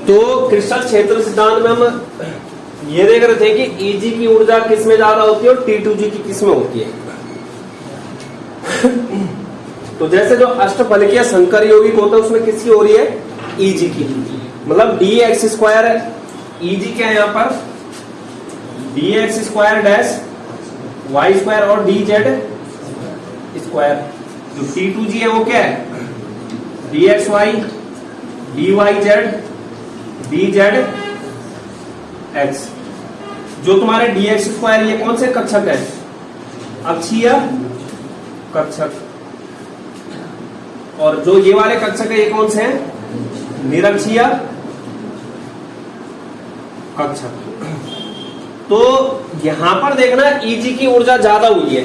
तो क्रिस्टल क्षेत्र सिद्धांत में हम ये देख रहे थे कि Eg की ऊर्जा किस में ज्यादा होती है और T2g की किस में होती है। तो जैसे जो अष्टफलकीय संकर यौगिक होता है उसमें किसकी हो रही है, Eg की, मतलब dx स्क्वायर है, Eg क्या है यहाँ पर dx square dash y square और dz स्क्वायर। जो T2g है वो क्या है dxy dyz dz x। जो तुम्हारे dx स्क्वायर ये कौन से कक्षक है, अक्षीय कक्षक, और जो ये वाले कक्षक है ये कौन से हैं, निरक्षीय कक्षक। तो यहां पर देखना Eg की ऊर्जा ज्यादा हुई है,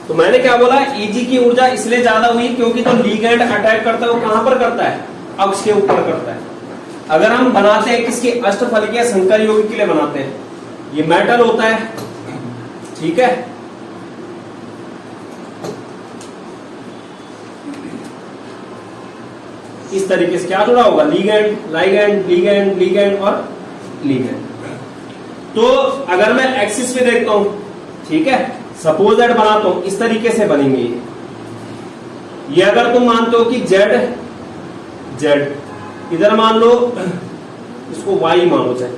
तो मैंने क्या बोला Eg की ऊर्जा इसलिए ज्यादा हुई क्योंकि तो लिगैंड अटैक करता है वो कहां पर करता है, अक्ष के ऊपर करता है। अगर हम बनाते हैं किसके, अष्टफलकीय संकर यौगिक के लिए बनाते हैं, ये मेटल होता है, ठीक है, इस तरीके से क्या जुड़ा होगा, लिगैंड लाइगैंड लिगैंड लिगैंड और लिगैंड। तो अगर मैं एक्सिस पे देखता हूं, ठीक है, सपोज दैट बनाता हूं, इस तरीके से बनेंगे ये अगर तुम मानते हो कि जेड जेड, इधर मान लो इसको वाई मानो, चाहे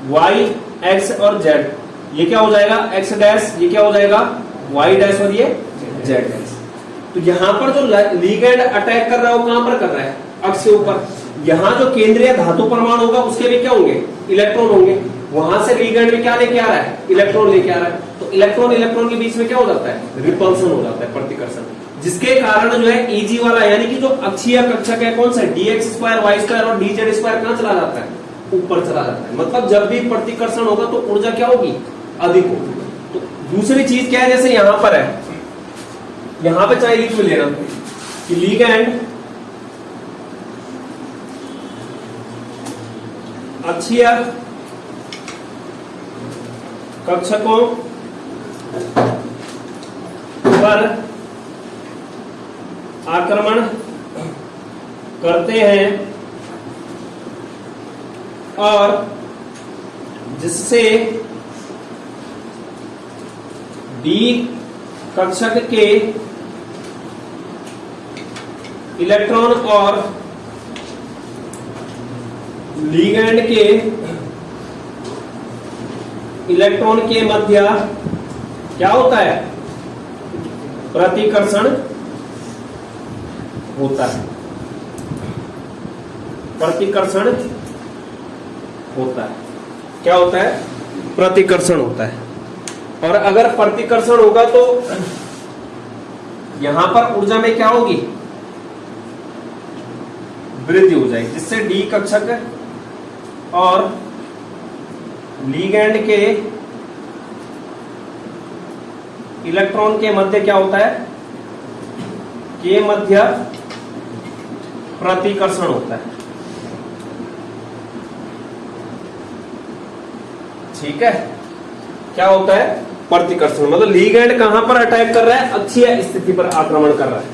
वाई एक्स और जेड, ये क्या हो जाएगा एक्स डैश, ये क्या हो जाएगा वाई डैश और ये जेड डैश। तो यहां पर जो लिगैंड अटैक कर रहा है वो कहां पर कर रहा है, अक्ष के ऊपर। यहां जो केंद्रीय धातु परमाणु होगा उसके भी क्या होंगे, इलेक्ट्रॉन होंगे, वहां से लिगैंड में क्या लेके आ रहा है, इलेक्ट्रॉन लेके आ रहा है। तो इलेक्ट्रॉन इलेक्ट्रॉन के बीच में क्या हो जाता है, रिपल्सन हो जाता है, प्रतिकर्षण, जिसके कारण जो है Eg वाला यानी कि जो अक्षीय कक्षक है कौन सा, dx स्क्वायर वाई स्क्वायर और dz स्क्वायर कहां चला जाता है, ऊपर चला जाता है। मतलब जब भी प्रतिकर्षण होगा तो ऊर्जा क्या होगी, अधिक होगी। तो दूसरी चीज क्या है, जैसे यहां पर है, यहां पे चाहे लिख लेना कि लिगैंड अक्षीय कक्षकों पर आक्रमण करते हैं और जिससे डी कक्षक के इलेक्ट्रॉन और लिगैंड के इलेक्ट्रॉन के मध्य क्या होता है, प्रतिकर्षण होता है, प्रतिकर्षण होता है, क्या होता है, प्रतिकर्षण होता है। और अगर प्रतिकर्षण होगा तो यहां पर ऊर्जा में क्या होगी, वृद्धि हो जाएगी, जिससे डी कक्षक और लिगैंड के इलेक्ट्रॉन के मध्य क्या होता है, के मध्य प्रतिकर्षण होता है, ठीक है। क्या होता है, प्रतिकर्षण, मतलब लिगैंड कहां पर अटैक कर रहा है, अक्षीय स्थिति पर आक्रमण कर रहा है,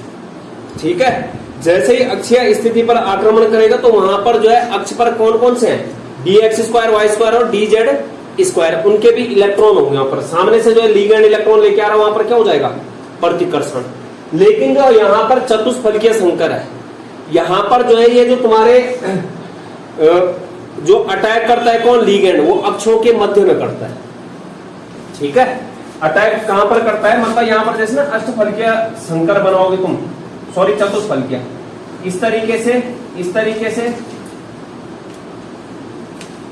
ठीक है। जैसे ही अक्षीय स्थिति पर आक्रमण करेगा तो वहां पर जो है अक्ष पर कौन कौन से हैं, dx स्क्वायर वाई स्क्वायर और dz स्क्वायर, उनके भी इलेक्ट्रॉन होंगे। वहां पर सामने से जो है लिगैंड इलेक्ट्रॉन लेके आ रहा है, वहां पर क्या हो जाएगा, प्रतिकर्षण। लेकिन जो यहाँ पर चतुष्फलकीय संकर है, यहाँ पर जो है ये जो तुम्हारे जो अटैक करता है कौन, लिगैंड, वो अक्षों के मध्य में करता है, ठीक है। अटैक कहां पर करता है, मतलब यहाँ पर जैसे ना अष्टफलकीय संकर बनाओगे तुम, सॉरी चतुष्फलकीय, इस तरीके से इस तरीके से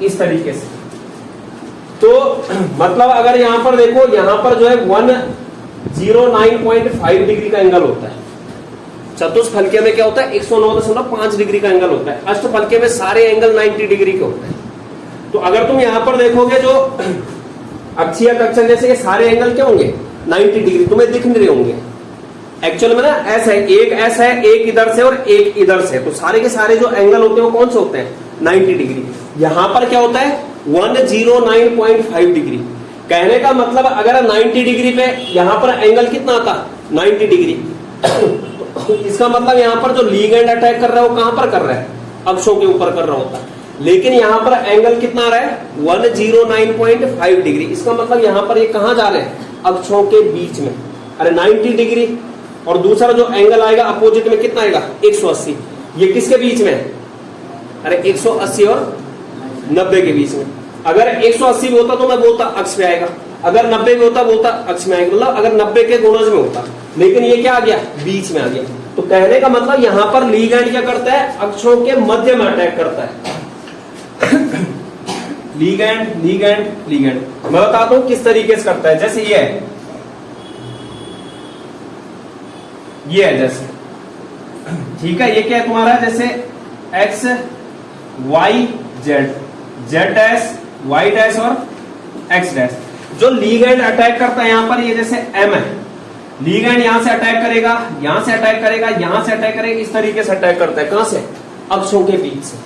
इस तरीके से। तो मतलब अगर यहां पर देखो, यहां पर जो है 109.5 डिग्री का एंगल होता है, चतुष्फलकीय में क्या होता है 109.5 डिग्री का एंगल होता है, अष्टफलकीय में सारे एंगल 90 डिग्री के होते हैं। तो अगर तुम यहां पर देखोगे जो अक्षीय कक्षक जैसे ये सारे एंगल क्या होंगे 90 डिग्री, तुम्हें दिख नहीं रहे होंगे एक्चुअल में ना, ऐसा है, एक ऐसा है, एक इधर से और एक इधर से, तो सारे के सारे जो एंगल होते हैं वो कौन से होते हैं 90 डिग्री। यहां पर क्या होता है 109.5 डिग्री। कहने का मतलब अगर 90 डिग्री पे यहां पर एंगल कितना आता 90 डिग्री, तो इसका मतलब यहां पर जो लिगैंड अटैक कर रहा है वो कहां पर कर रहा है, अक्षों के ऊपर कर रहा होता है। लेकिन यहां पर एंगल कितना आ रहा है 109.5 डिग्री। इसका मतलब यहां पर ये कहां जा रहे हैं, अक्षों के बीच में, अरे 90 डिग्री। और दूसरा जो एंगल आएगा अपोजिट में कितना आएगा 180। ये किसके बीच में है, अरे 180 और 90 के बीच में। अगर 180 में होता तो मैं बोलता अक्ष पे आएगा, अगर 90 में होता बोलता अक्ष में आएगा, मतलब अगर 90 के गुणज में होता, लेकिन ये क्या आ गया बीच में आ गया। तो कहने का मतलब यहां पर लीगैंड क्या करता है, अक्षों के मध्य में अटैक करता है। लीगैंड लीगैंड लीगैंड मैं बताता हूं किस तरीके से करता है। जैसे ये है जैसे, ठीक है, ये क्या है तुम्हारा, जैसे X Y Z, Z dash Y dash और एक्स डैश। जो लीगैंड अटैक करता है यहां पर, ये जैसे एम है, लीगैंड यहां से अटैक करेगा, यहां से अटैक करेगा, यहां से अटैक करेगा, इस तरीके से अटैक करता है। कहां से, अक्षों के बीच से।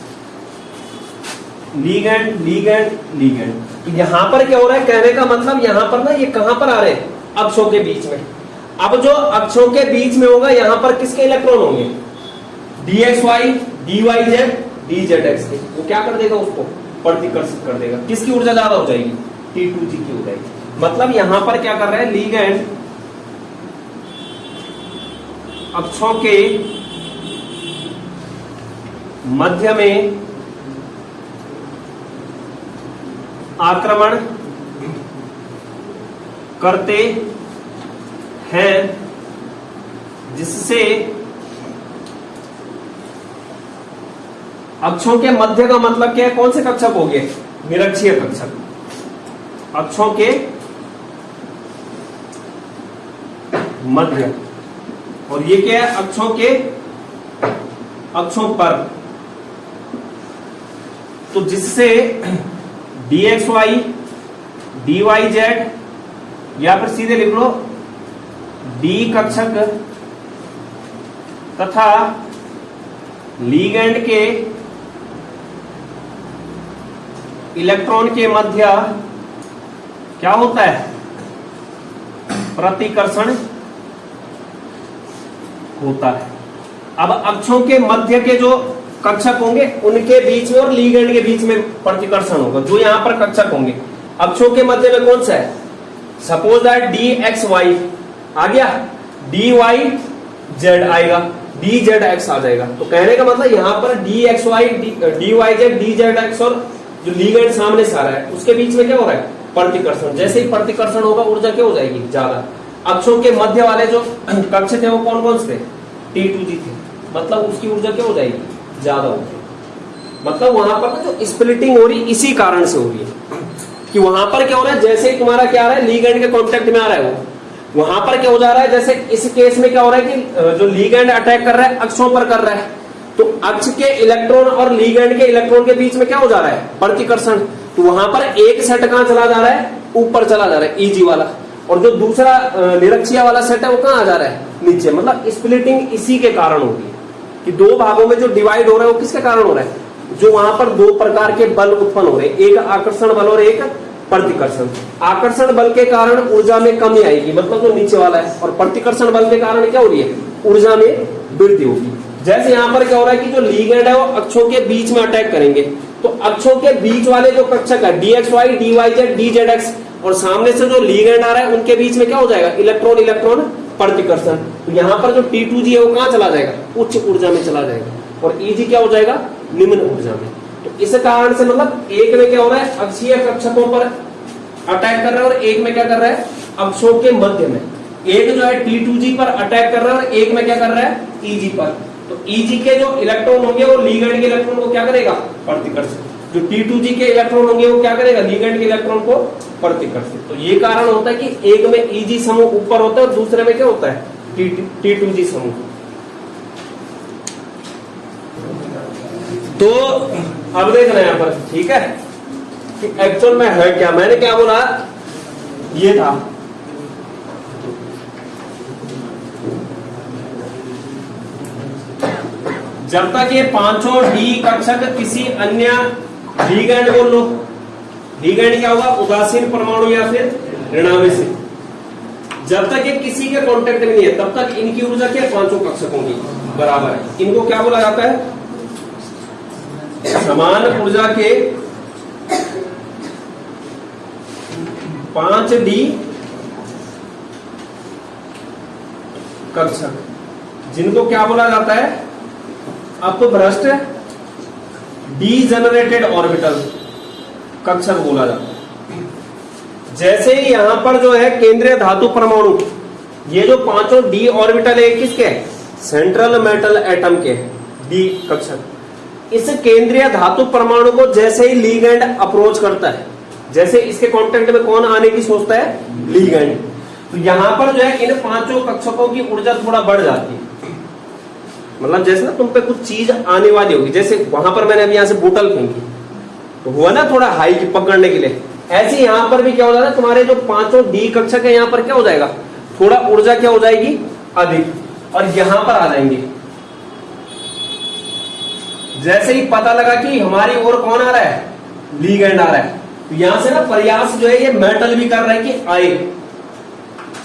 लीगैंड लीगैंड लीगैंड, तो यहां पर क्या हो रहा है, कहने का मतलब यहां पर ना ये कहां पर आ रहे हैं, अक्षों के बीच में। अब जो अक्षों के बीच में होगा यहां पर किसके इलेक्ट्रॉन होंगे, dxy dyz dzx के। वो क्या कर देगा, उसको प्रतिकर्षित कर देगा। किसकी ऊर्जा ज्यादा हो जाएगी, T2G की हो जाएगी। मतलब यहां पर क्या कर रहा है, लीगैंड अक्षों के मध्य में आक्रमण करते हैं, जिससे अक्षों के मध्य का मतलब क्या है, कौन से कक्षक हो गए, निरक्षीय कक्षक। अक्षों के मध्य, और ये क्या है, अक्षों पर। तो जिससे dxy dyz, या फिर सीधे लिख लो डी कक्षक तथा लीगैंड के इलेक्ट्रॉन के मध्य क्या होता है, प्रतिकर्षण होता है। अब अक्षों के मध्य के जो कक्षक होंगे उनके बीच में और लीगैंड के बीच में प्रतिकर्षण होगा। जो यहां पर कक्षक होंगे अक्षों के मध्य में कौन सा है, सपोज दैट dxy आ गया, dyz आएगा, dzx आ जाएगा। तो कहने का मतलब यहां पर dxy dyz dzx और जो लीगैंड सामने से आ रहा है उसके बीच में क्या हो रहा है, प्रतिकर्षण। जैसे ही प्रतिकर्षण होगा ऊर्जा क्या हो जाएगी, ज्यादा। अक्षों के मध्य वाले जो कक्ष थे वो कौन कौन से थे, T2G थे, मतलब उसकी ऊर्जा क्या हो जाएगी, ज्यादा होगी। मतलब वहां पर ना जो स्प्लिटिंग हो रही इसी कारण से हो रही है कि वहां पर क्या हो रहा है, जैसे ही तुम्हारा क्या आ रहा है, लीगैंड के कांटेक्ट में आ रहा है वो, वहां पर क्या हो जा रहा है, जैसे इस केस में क्या हो रहा है कि जो लीगैंड अटैक कर रहा है अक्षों पर कर रहा है, तो अक्ष के इलेक्ट्रॉन और लीगैंड के इलेक्ट्रॉन के बीच में क्या हो जा रहा है, प्रतिकर्षण। तो वहां पर एक सेट कहां चला जा रहा है, ऊपर चला जा रहा है Eg वाला, और जो दूसरा निरक्षीय वाला सेट है वो कहां आ जा रहा है, नीचे। मतलब स्प्लिटिंग इसी के कारण होगी कि दो भागों में जो डिवाइड हो रहा है वो किसके कारण हो रहा है, जो वहां पर दो प्रकार के बल उत्पन्न हो रहे हैं, एक आकर्षण बल और एक प्रतिकर्षण। आकर्षण बल के कारण ऊर्जा में कमी आएगी, मतलब जो नीचे वाला है, और प्रतिकर्षण बल के कारण क्या हो रही है, ऊर्जा में वृद्धि होगी। जैसे यहां पर क्या हो रहा है कि जो लीगैंड है वो अक्षों के बीच में अटैक करेंगे, तो अक्षों के बीच वाले जो कक्षक है dxy dyz dzx, और सामने से जो लीगैंड आ रहा है उनके बीच में क्या हो जाएगा, इलेक्ट्रॉन इलेक्ट्रॉन प्रतिकर्षण। तो यहाँ पर जो T2G है वो कहां चला जाएगा, उच्च ऊर्जा में चला जाएगा, और Eg क्या हो जाएगा, निम्न ऊर्जा में। तो इस कारण से मतलब एक में क्या हो रहा है, अक्षीय कक्षकों पर अटैक कर रहा है, और एक में क्या कर रहा है, अक्षों के मध्य में। एक जो है T2G पर अटैक कर रहा है और एक में क्या कर रहा है, Eg पर। तो Eg के जो इलेक्ट्रॉन होंगे वो लीगैंड के इलेक्ट्रॉन को क्या करेगा, प्रतिकर्षित। जो T2G के इलेक्ट्रॉन होंगे वो क्या करेगा, लीगैंड के इलेक्ट्रॉन को प्रतिकर्षित। तो ये कारण होता है कि एक में Eg समूह ऊपर होता है और दूसरे में क्या होता है, T2G समूह। तो अब देखना यहां पर, ठीक है, कि एक्चुअल में है क्या। मैंने क्या बोला, ये था जब तक ये पांचों डी कक्षक किसी अन्य लीगैंड, बोल लो लीगैंड क्या होगा, उदासीन परमाणु या फिर ऋणावेशी, जब तक ये किसी के कांटेक्ट में नहीं है तब तक इनकी ऊर्जा क्या, पांचों कक्षकों की बराबर है। इनको क्या बोला जाता है, समान ऊर्जा के 5d कक्षक, जिनको क्या बोला जाता है, अपभ्रष्ट डीजेनरेटेड ऑर्बिटल कक्षक बोला जाता है। जैसे ही यहां पर जो है केंद्रीय धातु परमाणु, ये जो पांचों डी ऑर्बिटल है किसके, सेंट्रल मेटल एटम के डी कक्षक। इस केंद्रीय धातु परमाणु को जैसे ही लीगैंड अप्रोच करता है, जैसे इसके कांटेक्ट में कौन आने की सोचता है, लीगैंड, तो यहां पर जो है इन पांचों कक्षकों की ऊर्जा थोड़ा बढ़ जाती है। मतलब जैसे ना तुम पे कुछ चीज आने वाली होगी, जैसे वहां पर मैंने अभी यहां से बोतल फेंकी तो हुआ ना थोड़ा हाई पकड़ने के लिए, ऐसे यहां पर भी क्या हो जाता है, तुम्हारे जो पांचों डी कक्षक है यहां पर क्या हो जाएगा, थोड़ा ऊर्जा क्या हो जाएगी, अधिक, और यहां पर आ जाएंगे। जैसे ही पता लगा कि हमारी ओर कौन आ रहा है, लीगैंड आ रहा है, तो यहां से ना प्रयास जो है ये मेटल भी कर रहा है कि आए,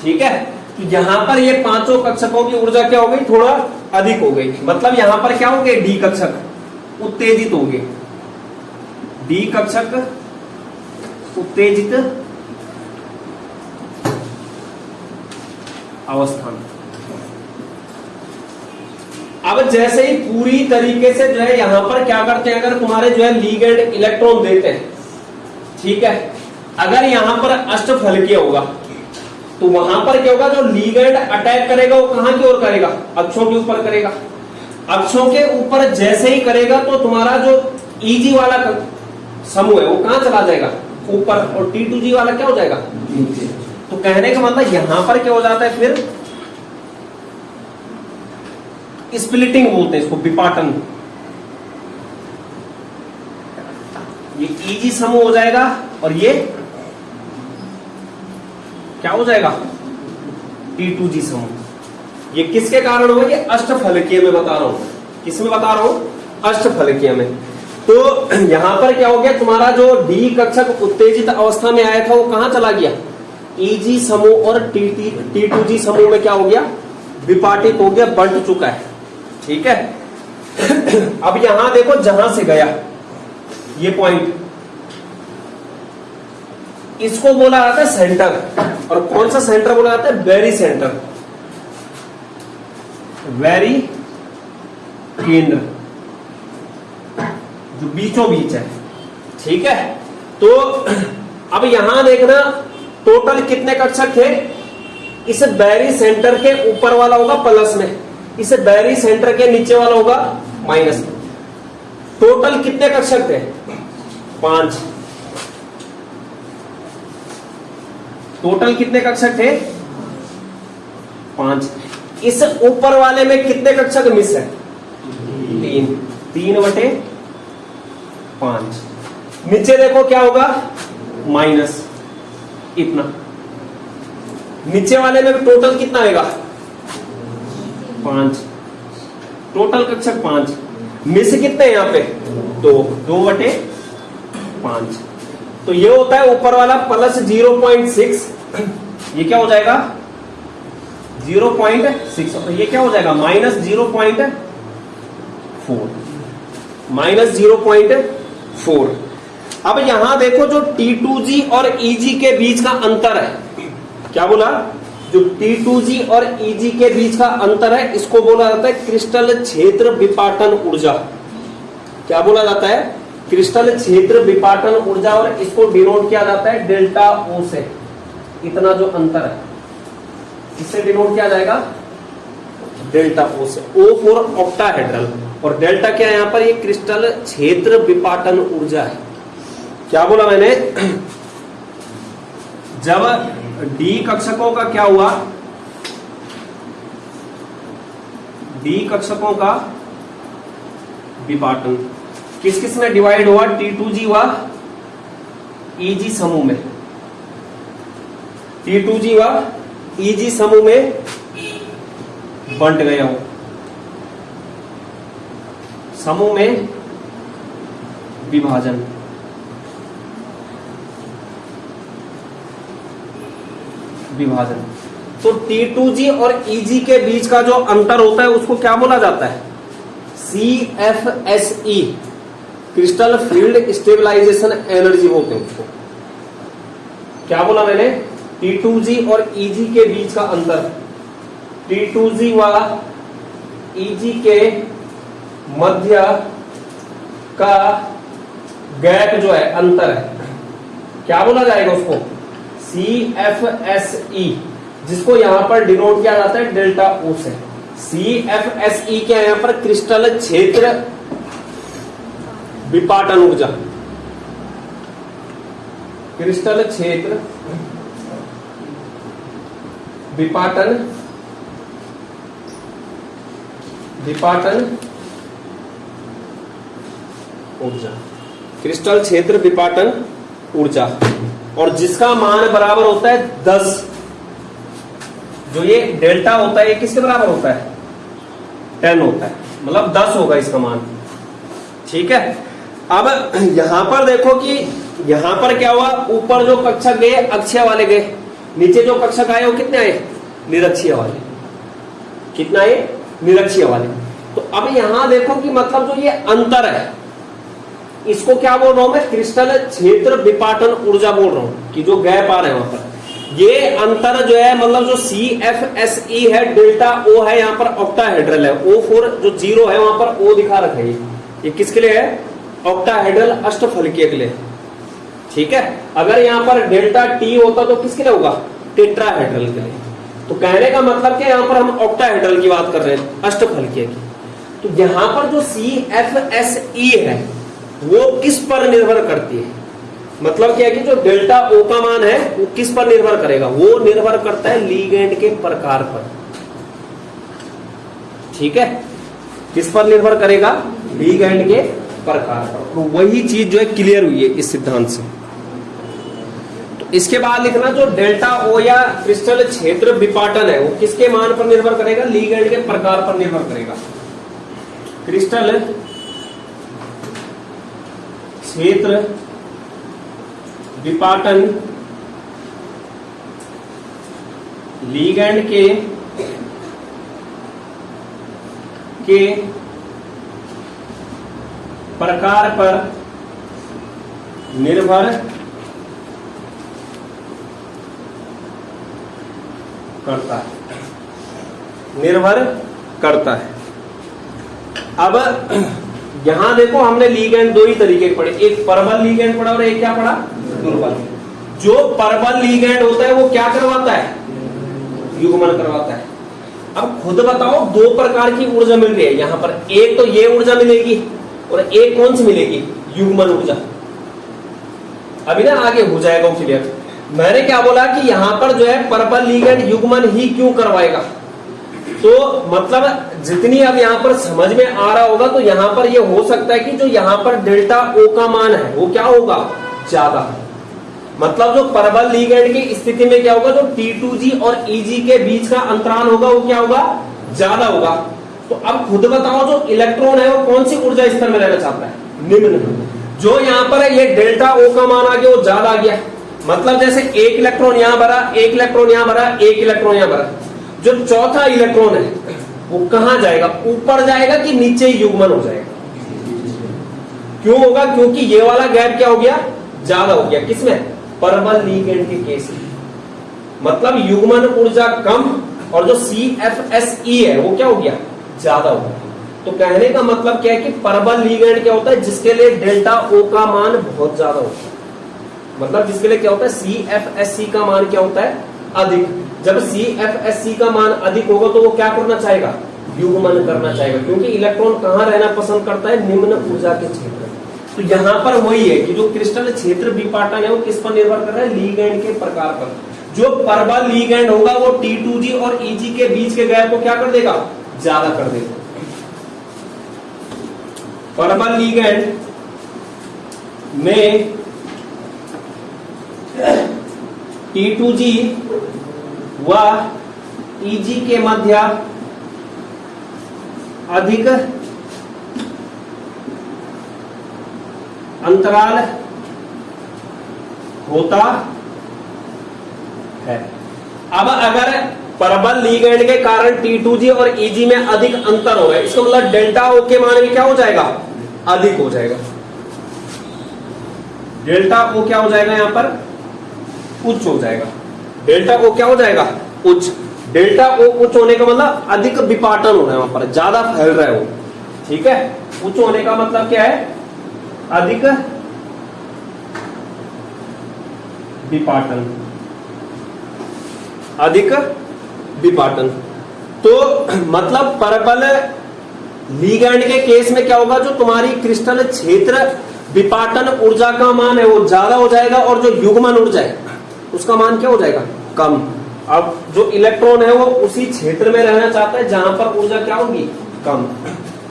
ठीक है। तो यहां पर ये पांचों कक्षकों की ऊर्जा क्या हो गई, थोड़ा अधिक हो गई। मतलब यहां पर क्या हो गए, डी कक्षक उत्तेजित हो गए, डी कक्षक उत्तेजित अवस्था में। अब जैसे ही पूरी तरीके से जो है यहां पर क्या करते हैं, अगर तुम्हारे जो है लीगैंड इलेक्ट्रॉन देते हैं, ठीक है, अगर यहां पर अष्टफलकीय होगा तो वहां पर क्या होगा, जो लीगैंड अटैक करेगा वो कहां की ओर करेगा, अक्षों के ऊपर करेगा। अक्षों के ऊपर जैसे ही करेगा तो तुम्हारा जो Eg वाला समूह है वो कहां चला जाएगा, ऊपर, और T2G वाला क्या हो जाएगा, नीचे। तो कहने का मतलब यहां पर क्या हो जाता है, फिर स्प्लिटिंग बोलते हैं इसको, विपाटन। ये Eg समूह हो जाएगा और ये क्या हो जाएगा, T2G समूह। ये किसके कारण होगा, ये अष्टफलकीय में बता रहा हूं, किसमें बता रहा हूं, अष्टफलकीय में। तो यहां पर क्या हो गया, तुम्हारा जो डी कक्षक उत्तेजित अवस्था में आया था वो कहां चला गया, Eg समूह और T2G समूह में क्या हो गया, विपाटित हो गया, बंट चुका है, ठीक है। अब यहां देखो, जहां से गया ये पॉइंट, इसको बोला जाता है सेंटर। और कौन सा सेंटर बोला जाता है, वेरी सेंटर, वेरी केंद्र, जो बीचों बीच है, ठीक है। तो अब यहां देखना, टोटल कितने कक्षक थे, इस बैरी सेंटर के ऊपर वाला होगा प्लस में, इस बैरी सेंटर के नीचे वाला होगा माइनस में। टोटल कितने कक्षक थे, 5। टोटल कितने कक्षक थे, 5। इस ऊपर वाले में कितने कक्षक मिस है, 3, 3/5। नीचे देखो क्या होगा, माइनस इतना। नीचे वाले में टोटल कितना आएगा, 5। टोटल कक्षक 5, मिस कितने हैं यहाँ पे, 2/5। तो ये होता है ऊपर वाला प्लस 0.6, ये क्या हो जाएगा 0.6, तो ये क्या हो जाएगा माइनस 0.4, माइनस 0.4। अब यहां देखो, जो T2G और Eg के बीच का अंतर है, क्या बोला, जो T2G और Eg के बीच का अंतर है, इसको बोला जाता है क्रिस्टल क्षेत्र विपाटन ऊर्जा। क्या बोला जाता है, क्रिस्टल क्षेत्र विपाटन ऊर्जा, और इसको डिनोट किया जाता है डेल्टा O से। इतना जो अंतर है इससे डिनोट किया जाएगा डेल्टा O से। O फॉर ऑक्टाहेड्रल, और डेल्टा क्या है यहां पर, ये क्रिस्टल क्षेत्र विपाटन ऊर्जा है। क्या बोला मैंने, जब डी कक्षकों का क्या हुआ, डी कक्षकों का विपाटन किस किस में डिवाइड हुआ, T2G व Eg समूह में, T2G व Eg समूह में बंट गया हो, समूह में विभाजन। विभाजन तो T2G और Eg के बीच का जो अंतर होता है उसको क्या बोला जाता है, CFSE, crystal field stabilisation energy बोलते हैं उसको। क्या बोला मैंने? T2G और EG के बीच का अंतर, T2G व EG के मध्य का गैप जो है, अंतर है, क्या बोला जाएगा उसको? CFSE, जिसको यहां पर डिनोट किया जाता है डेल्टा O से। CFSE क्या है यहां पर? क्रिस्टल क्षेत्र विपाटन ऊर्जा, क्रिस्टल क्षेत्र विपाटन ऊर्जा, क्रिस्टल क्षेत्र विपाटन ऊर्जा, और जिसका मान बराबर होता है 10। जो ये डेल्टा होता है ये किसके बराबर होता है? 10 होता है, मतलब 10 होगा इसका मान। ठीक है, अब यहां पर देखो कि यहां पर क्या हुआ, ऊपर जो कक्षक गए अक्षीय वाले गए, नीचे जो कक्षक आए वो कितने आए? निरक्षीय वाले। कितना आए? निरक्षीय वाले। तो अब यहां देखो कि मतलब जो ये अंतर है, इसको क्या बोल रहा हूं मैं? क्रिस्टल क्षेत्र विपाटन ऊर्जा बोल रहा हूं, कि जो गैप आ रहे हैं वहां पर, ये अंतर जो है, मतलब जो CFSE है, डेल्टा O है, यहां पर ऑक्टाहेड्रल है, O4 जो 0 है वहां पर O दिखा रखा है, ये किसके लिए है? ऑक्टाहेड्रल अष्टफलकीय के लिए। ठीक है, अगर यहां पर डेल्टा T होता तो किसके लिए होगा? टेट्राहेड्रल के लिए। तो कहने का मतलब क्या, यहां पर हम ऑक्टाहेड्रल की बात कर रहे हैं, अष्टफलकीय की। तो यहां पर जो CFSE है वो किस पर निर्भर करती है? मतलब क्या है कि जो डेल्टा O का मान है वो किस पर निर्भर करेगा? वो निर्भर करता है लीगेंड के प्रकार पर। ठीक है, किस पर निर्भर करेगा? लीगेंड के प्रकार पर। तो वही चीज जो है क्लियर हुई है इस सिद्धांत से। तो इसके बाद लिखना, जो डेल्टा O या क्रिस्टल क्षेत्र विपाटन है वो किसके मान पर निर्भर करेगा? लीगेंड के प्रकार पर निर्भर करेगा। क्रिस्टल क्षेत्र विपाटन लीगेंड के प्रकार पर निर्भर करता है, निर्भर करता है। अब यहां देखो, हमने लीगेंड दो ही तरीके के पढ़े, एक परबल लीगेंड पढ़ा और एक क्या पढ़ा? दुर्बल। जो परबल लीगेंड होता है वो क्या करवाता है? युग्मन करवाता है। अब खुद बताओ, दो प्रकार की ऊर्जा मिल रही है यहां पर, एक तो ये ऊर्जा मिलेगी और एक कौन सी मिलेगी? युग्मन ऊर्जा। अभी ना आगे हो जाएगा क्लियर। मैंने क्या बोला कि यहां पर जो है परबल लीगेंड युग्मन ही क्यों करवाएगा? तो मतलब जितनी अब यहां पर समझ में आ रहा होगा, तो यहां पर ये हो सकता है कि जो यहां पर डेल्टा O का मान है वो क्या होगा? ज्यादा। मतलब जो परबल लीगेंड की स्थिति में क्या होगा, जो T2G और EG के बीच का अंतराल होगा वो क्या होगा? ज्यादा होगा। तो अब खुद बताओ, जो इलेक्ट्रॉन है वो कौन सी ऊर्जा स्तर में रहना चाहता है? निम्न। जो यहां पर है ये डेल्टा O का मान आ गया, वो ज्यादा आ गया। मतलब जैसे एक इलेक्ट्रॉन यहां भरा, एक इलेक्ट्रॉन यहां भरा, एक इलेक्ट्रॉन यहां भरा, जो चौथा इलेक्ट्रॉन है वो कहां जाएगा? ऊपर जाएगा कि नीचे ही युग्मन हो जाएगा? क्यों होगा? क्योंकि ये वाला गैप क्या हो गया? ज्यादा हो गया। किसमें? परबल लीगेंड के केस में। मतलब युग्मन ऊर्जा कम और जो CFSE है वो क्या हो गया? ज्यादा हो गया। तो कहने का मतलब क्या है कि परबल लीगेंड क्या होता है? जिसके लिए डेल्टा O का मान बहुत ज्यादा होता है। मतलब जिसके लिए क्या होता है? CFSE का मान क्या होता है? अधिक। जब CFSE का मान अधिक होगा तो वो क्या करना चाहेगा? युग्मन करना चाहेगा, क्योंकि इलेक्ट्रॉन कहां रहना पसंद करता है? निम्न ऊर्जा के क्षेत्र। तो यहां पर वही है कि जो क्रिस्टल क्षेत्र विपाटन है वो किस पर निर्भर कर रहा है? लीगेंड के प्रकार पर। जो परबल लीगेंड होगा वो T2G और EG के बीच के गैप को क्या कर देगा? ज्यादा कर देगा। परबल लीगेंड में T2G व EG के मध्य अधिक अंतराल होता है। अब अगर परबल लीगेंड के कारण T2G और EG में अधिक अंतर हो गया, इसका मतलब डेल्टा O के मान में क्या हो जाएगा? अधिक हो जाएगा। डेल्टा ओ क्या हो जाएगा यहां पर, उच्च हो जाएगा। डेल्टा ओ क्या हो जाएगा, उच्च। डेल्टा ओ उच्च होने का मतलब अधिक विपाटन हो रहा है, वहां पर ज्यादा फैल रहा है वो, ठीक है। उच्च होने का मतलब क्या है, अधिक विपाटन, अधिक विपाटन। तो मतलब परबल लिगैंड के केस में क्या होगा, जो तुम्हारी क्रिस्टल क्षेत्र विपाटन ऊर्जा का मान है वो ज्यादा हो जाएगा, और जो युग्मन ऊर्जा है उसका मान क्या हो जाएगा, कम। अब जो इलेक्ट्रॉन है वो उसी क्षेत्र में रहना चाहता है जहां पर ऊर्जा क्या होगी, कम।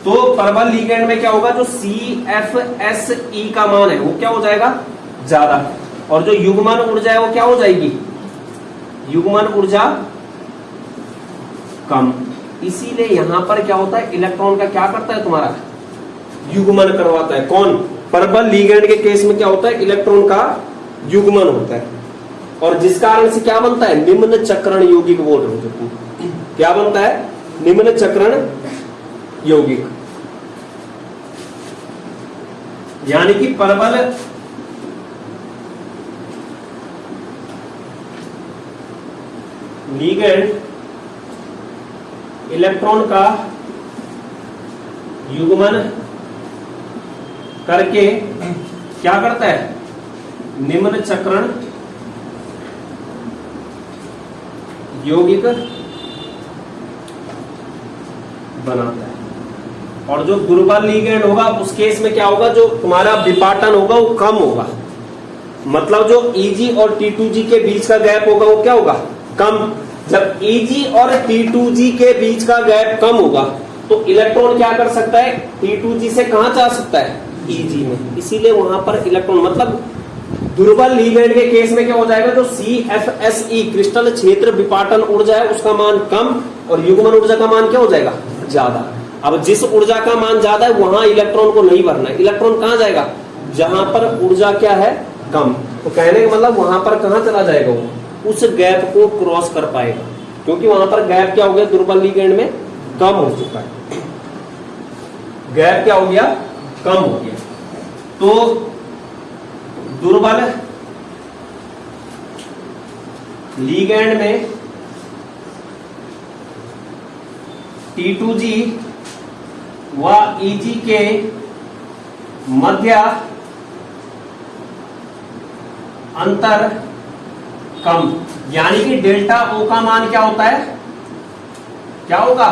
तो परबल लिगैंड में क्या होगा, जो CFSE का मान है वो क्या हो जाएगा, ज्यादा, और जो युग्मन ऊर्जा है वो क्या हो जाएगी, युग्मन ऊर्जा कम। इसीलिए यहां पर क्या होता है, इलेक्ट्रॉन का क्या करता है, तुम्हारा युग्मन करवाता है। कौन, परबल लिगैंड के केस में क्या होता है, इलेक्ट्रॉन का युग्मन होता है, और जिस कारण से क्या बनता है, निम्न चक्रण यौगिक बोल रहे हो तुम। क्या बनता है, निम्न चक्रण यौगिक। यानी कि परबल लिगैंड इलेक्ट्रॉन का युग्मन करके क्या करता है, निम्न चक्रण यौगिक बनाता है। और जो दुर्बल लिगैंड होगा उस केस में क्या होगा, जो तुम्हारा विपाटन होगा वो कम होगा। मतलब जो Eg और T2G के बीच का गैप होगा वो क्या होगा, कम। जब Eg और T2G के बीच का गैप कम होगा तो इलेक्ट्रॉन क्या कर सकता है, T2G से कहां जा सकता है, Eg में। इसीलिए वहां पर इलेक्ट्रॉन, मतलब दुर्बल लिगैंड के केस में क्या हो जाएगा, जो CFSE क्रिस्टल क्षेत्र विपाटन ऊर्जा है उसका मान कम, और युग्मन ऊर्जा का मान क्या हो जाएगा, ज्यादा। अब जिस ऊर्जा का मान ज्यादा है वहां इलेक्ट्रॉन को नहीं भरना है, इलेक्ट्रॉन कहां जाएगा, जहां पर ऊर्जा क्या है, कम। तो कहने का मतलब वहां पर कहां चला जाएगा, वो उस गैप को क्रॉस कर पाएगा, क्योंकि वहां पर गैप क्या हो गया, दुर्बल लिगैंड में कम हो चुका है, गैप क्या हो गया, कम हो गया। तो दुर्बल लिगैंड में T2G व Eg के मध्य अंतर कम, यानी कि डेल्टा O का मान क्या होता है, क्या होगा,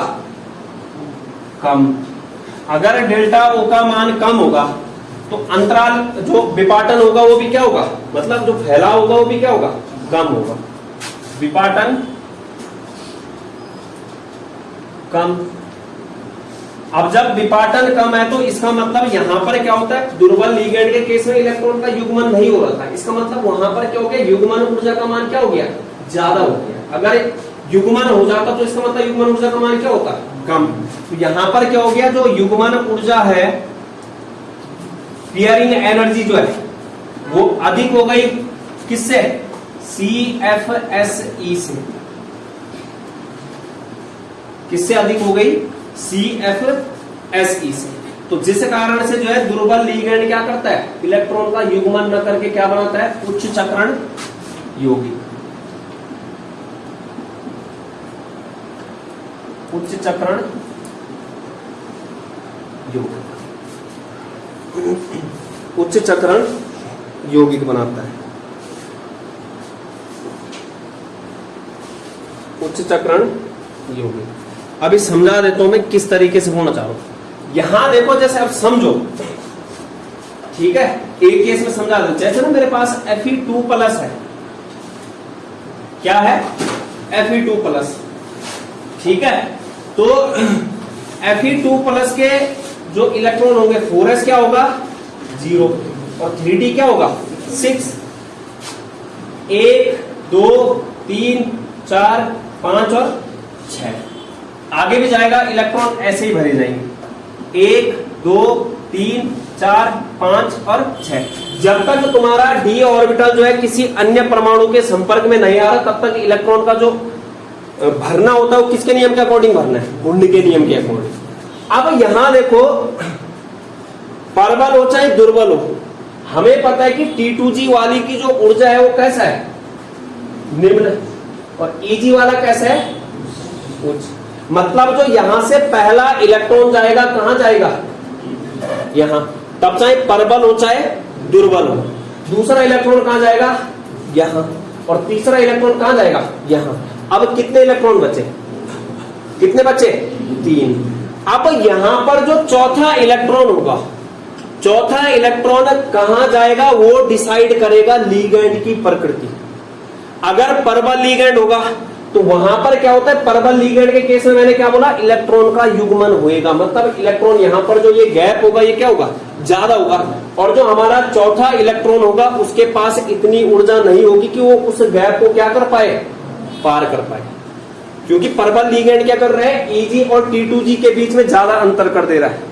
कम। अगर डेल्टा O का मान कम होगा तो अंतराल जो विपाटन होगा वो भी क्या होगा, मतलब जो फैलाव होगा वो भी क्या होगा, कम होगा। विपाटन कम। अब जब विपाटन कम है तो इसका मतलब यहां पर क्या होता है, दुर्बल लिगैंड के केस में इलेक्ट्रॉन का युग्मन नहीं हो रहा था, इसका मतलब वहां पर क्या हो गया, युग्मन ऊर्जा का मान क्या हो गया, ज्यादा हो गया। अगर युग्मन हो जाता तो इसका मतलब युग्मन ऊर्जा का मान क्या होता, कम। तो यहां पर क्या हो गया, जो युग्मन ऊर्जा है, पियरिंग एनर्जी जो है वो अधिक हो गई, किससे, CFSE से। किससे अधिक हो गई, CFSE से। तो जिस कारण से जो है दुर्बल लिगैंड क्या करता है, इलेक्ट्रॉन का युग्मन न करके क्या बनाता है, उच्च चक्रण यौगिक। उच्च चक्रण यौगिक, उच्च चक्रण यौगिक बनाता है, उच्च चक्रण यौगिक। अभी समझा देता हूं मैं किस तरीके से होना चाह रहा हूं। यहां देखो, जैसे अब समझो, ठीक है, एक केस में समझा दो। जैसे ना मेरे पास Fe2+ है, क्या है, Fe2+, ठीक है। तो Fe2+ के जो इलेक्ट्रॉन होंगे 4s क्या होगा, 0, और 3d क्या होगा, 6। 1 2 3 4 5 और 6। आगे भी जाएगा, इलेक्ट्रॉन ऐसे ही भरे जाएंगे, 1 2 3 4 5 और 6। जब तक तुम्हारा d ऑर्बिटल जो है किसी अन्य परमाणु के संपर्क में नहीं आ रहा, तब तक इलेक्ट्रॉन का जो भरना होता है वो किसके नियम के अकॉर्डिंग भरना है, गुंड के नियम के अकॉर्डिंग। अब यहां देखो, परबल हो चाहे दुर्बल हो, हमें पता है कि T2G वाली की जो ऊर्जा है वो कैसा है, निम्न, और EG वाला कैसा है, उच्च। मतलब जो यहां से पहला इलेक्ट्रॉन जाएगा कहां जाएगा, यहां, तब चाहे परबल हो चाहे दुर्बल हो। दूसरा इलेक्ट्रॉन कहां जाएगा, यहां, और तीसरा इलेक्ट्रॉन कहां जाएगा, यहां। अब कितने इलेक्ट्रॉन बचे, कितने बचे, 3। अब यहां पर जो चौथा इलेक्ट्रॉन होगा, चौथा इलेक्ट्रॉन कहां जाएगा वो डिसाइड करेगा लीगैंड की प्रकृति। अगर परबल लीगैंड होगा तो वहां पर क्या होता है, परबल लीगैंड के केस में मैंने क्या बोला, इलेक्ट्रॉन का युग्मन होएगा, मतलब इलेक्ट्रॉन यहां पर जो ये गैप होगा ये क्या होगा, ज्यादा होगा, और जो हमारा चौथा इलेक्ट्रॉन होगा उसके पास इतनी ऊर्जा नहीं होगी कि वो उस गैप को क्या कर पाए, पार कर पाए, क्योंकि परबल लीगैंड क्या कर रहा है, EG और T2G के बीच में ज्यादा अंतर कर दे रहा है,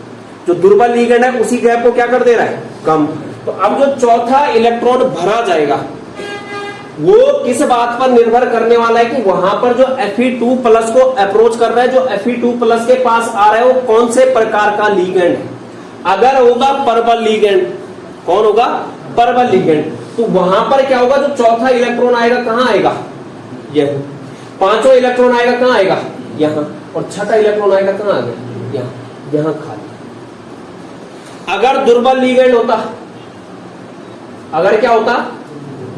जो दुर्बल लीगैंड है उसी गैप को क्या कर दे रहा है, कम। तो अब जो चौथा इलेक्ट्रॉन भरा जाएगा वो किस बात पर निर्भर करने वाला है कि वहां पर जो Fe2 प्लस को अप्रोच कर रहा है, जो Fe2 प्लस के पास आ रहा है वो कौन से प्रकार का लीगैंड है। अगर होगा परबल लीगैंड, कौन होगा, परबल लीगैंड, तो वहां पर क्या होगा, जो चौथा इलेक्ट्रॉन आएगा कहां आएगा, यह। पांचवा इलेक्ट्रॉन आएगा कहां आएगा, यहां, और छठा इलेक्ट्रॉन आएगा कहां आ गया, यहां, यहां खाली। अगर दुर्बल लीगैंड होता, अगर क्या होता,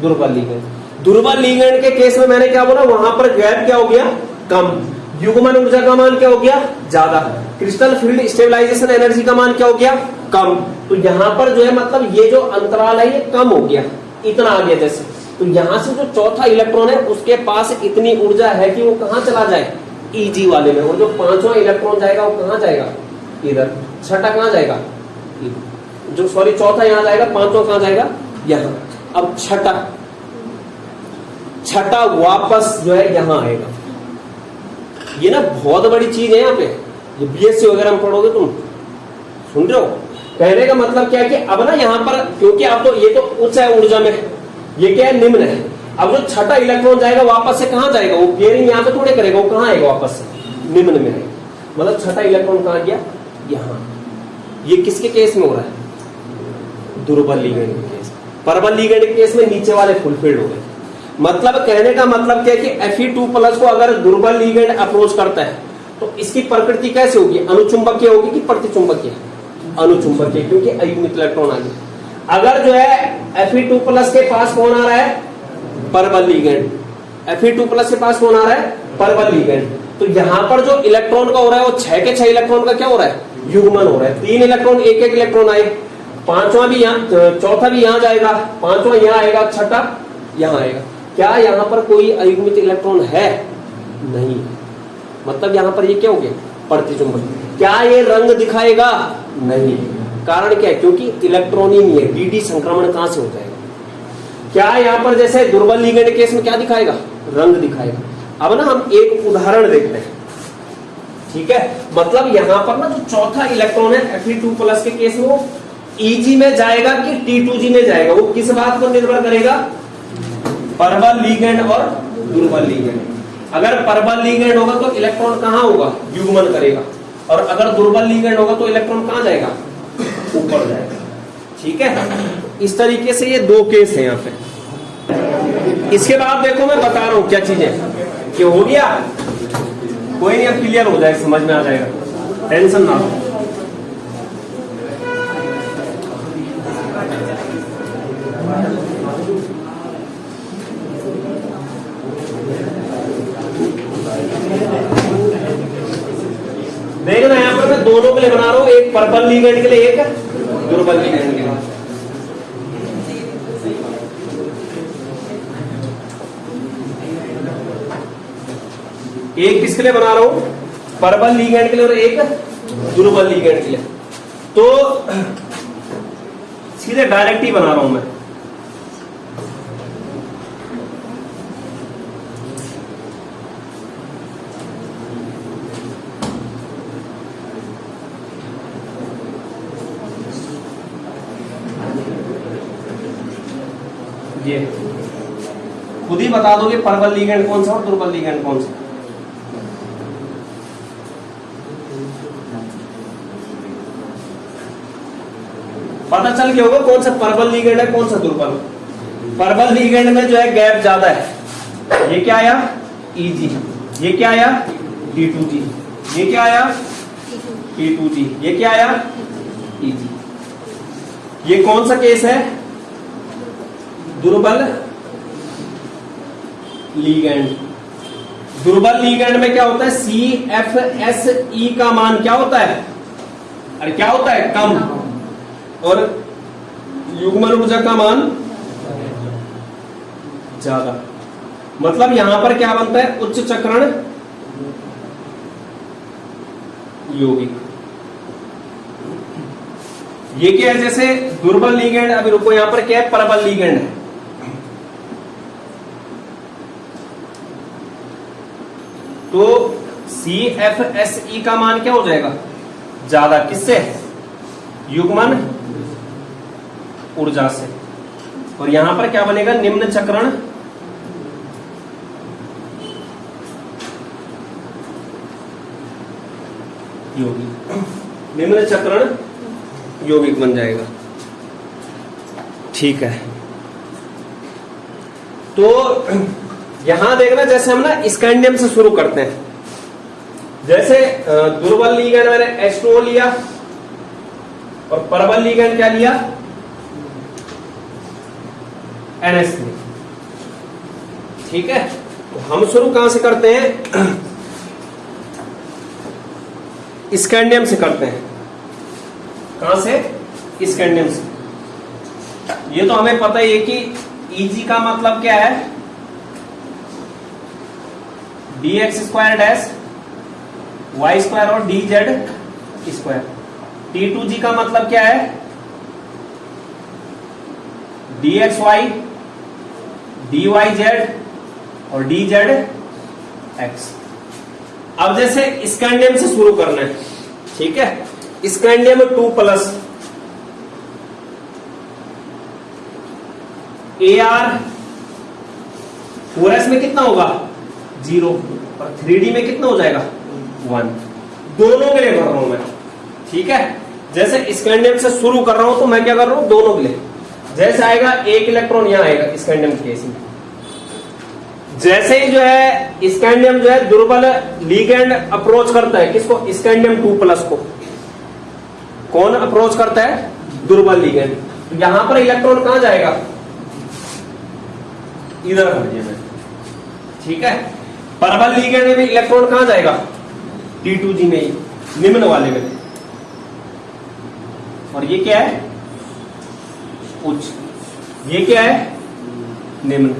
दुर्बल लीगैंड, दुर्बल लीगैंड के केस में मैंने क्या बोला, वहां पर गैप क्या हो गया, कम, युग्मन ऊर्जा का मान क्या हो गया, ज्यादा, क्रिस्टल फील्ड स्टेबलाइजेशन एनर्जी का मान क्या हो गया, कम। तो यहां पर जो है मतलब ये जो अंतराल है ये कम हो गया, इतना आ गया जैसे। तो यहां से जो चौथा इलेक्ट्रॉन है उसके पास इतनी ऊर्जा है कि वो कहां चला जाए, EG वाले में, और जो पांचवा इलेक्ट्रॉन जाएगा वो कहां जाएगा, इधर, छठा कहां जाएगा, जो सॉरी चौथा यहां जाएगा, पांचवा कहां जाएगा, यहां। अब छठा वापस जो है यहां आएगा। ये ना बहुत बड़ी चीज है यहाँ पे, ये BSc वगैरह में पढ़ोगे तुम, सुन रहे हो। कहने का मतलब क्या है कि अब ना यहाँ पर, क्योंकि अब तो ये तो उच्च है ऊर्जा में, ये क्या है, निम्न है। अब जो छठा इलेक्ट्रॉन जाएगा वापस से कहां जाएगा, वो बियरिंग यहाँ पे थोड़े करेगा, वो कहां आएगा, वापस से निम्न में आएगा। मतलब छठा इलेक्ट्रॉन कहां गया, यहाँ। ये किसके केस में हो रहा है, दुर्बल लीगैंड के केस। परबल लीगैंड के केस में नीचे वाले फुलफिल्ड हो गए। मतलब कहने का मतलब क्या है कि Fe2 प्लस को अगर दुर्बल लीगैंड अप्रोच करता है तो इसकी प्रकृति कैसे होगी, अनुचुंबकीय होगी कि प्रतिचुंबकीय, अनुचुंबकीय, क्योंकि अयुग्मित इलेक्ट्रॉन आ गया। अगर जो है Fe2 प्लस के पास कौन आ रहा है, परबल लीगैंड, Fe2 प्लस के पास कौन आ रहा है, परबल लीगैंड, तो यहां पर जो इलेक्ट्रॉन का हो रहा है वो 6 के 6 इलेक्ट्रॉन का क्या हो रहा है, युग्मन हो रहा है। 3 इलेक्ट्रॉन, एक एक इलेक्ट्रॉन आए, पांचवा भी यहाँ, चौथा भी यहाँ जाएगा, पांचवा यहाँ आएगा, छठा यहाँ आएगा। क्या यहाँ पर कोई अयुग्मित इलेक्ट्रॉन है, नहीं, मतलब यहाँ पर ये क्या हो गया, प्रतिचुंबक। क्या ये रंग दिखाएगा, नहीं, कारण क्या है, क्योंकि इलेक्ट्रॉन ही नहीं है, DD संक्रमण कहां से हो जाएगा। क्या यहाँ पर जैसे दुर्बल लीगैंड केस में क्या दिखाएगा, रंग दिखाएगा। अब ना हम एक उदाहरण देखते हैं, ठीक है। मतलब यहाँ पर ना जो चौथा इलेक्ट्रॉन है Fe2 प्लस के केस में वो EG में जाएगा कि T2G में जाएगा, वो किस बात पर निर्भर करेगा, परबल लीगैंड और दुर्बल लीगैंड। अगर परबल लीगैंड होगा तो इलेक्ट्रॉन कहां होगा, युग्मन करेगा, और अगर दुर्बल लीगैंड होगा तो इलेक्ट्रॉन कहां जाएगा, ऊपर जाएगा, ठीक है। इस तरीके से ये 2 केस है यहाँ पे। इसके बाद देखो मैं बता रहा हूं क्या चीजें, कि हो गया, कोई नहीं, अब क्लियर हो जाएगा, समझ में आ जाएगा, टेंशन ना हो। देखना यहाँ पर मैं दोनों के लिए बना रहा हूं, एक परबल लीगैंड के लिए, एक दुर्बल लीगैंड के लिए। एक किसके लिए बना रहा हूं, परबल लीगैंड के लिए, और एक दुर्बल लीगैंड के लिए। तो सीधे डायरेक्ट ही बना रहा हूं मैं। ये खुद ही बता दोगे परबल लीगैंड कौन सा और दुर्बल लीगैंड कौन सा। पता चल गया होगा कौन सा परबल लिगेंड है कौन सा दुर्बल। परबल लिगेंड में जो है गैप ज्यादा है। ये क्या आया Eg, ये क्या आया T2G, ये क्या आया T2G, ये क्या आया Eg। ये कौन सा केस है दुर्बल लिगेंड। दुर्बल लिगेंड में क्या होता है CFSE का मान क्या होता है, अरे क्या होता है कम, और युग्मन ऊर्जा का मान ज्यादा। मतलब यहां पर क्या बनता है उच्च चक्रण यौगिक। ये क्या है जैसे दुर्बल लिगेंड, अभी रुको यहां पर क्या है परबल लिगेंड है। तो CFSE का मान क्या हो जाएगा ज्यादा, किससे युग्मन ऊर्जा से। और यहां पर क्या बनेगा निम्न चक्रण यौगिक, निम्न चक्रण यौगिक बन जाएगा। ठीक है, तो यहां देखना जैसे हम ना स्कैंडियम से शुरू करते हैं। जैसे दुर्बल लिगेंड मैंने H2O लिया और परबल लिगेंड क्या लिया NH3। ठीक है, तो हम शुरू कहां से करते हैं स्कैंडियम से करते हैं। कहां से स्कैंडियम से। ये तो हमें पता ही है कि Eg का मतलब क्या है dx square dash y square और dz स्क्वायर। T2G का मतलब क्या है dxy dyz और dzx। अब जैसे स्कैंडियम से शुरू करना है, ठीक है, स्कैंडियम 2+ Ar 4s में कितना होगा 0 और 3D में कितना हो जाएगा 1। दोनों के लिए कर रहा हूं मैं। ठीक है, जैसे स्कैंडियम से शुरू कर रहा हूं तो मैं क्या कर रहा हूं दोनों के लिए। जैसे आएगा एक इलेक्ट्रॉन यहां आएगा स्कैंडियम केस में। जैसे ही जो है स्कैंडियम जो है दुर्बल लिगेंड अप्रोच करता है किसको स्कैंडियम 2+ को। कौन अप्रोच करता है दुर्बल लिगेंड। तो यहां पर इलेक्ट्रॉन कहां जाएगा इधर में। ठीक है, परबल लिगेंड में इलेक्ट्रॉन कहां जाएगा T2G में ही निम्न वाले में। और ये क्या है उच्च, ये क्या है निम्न,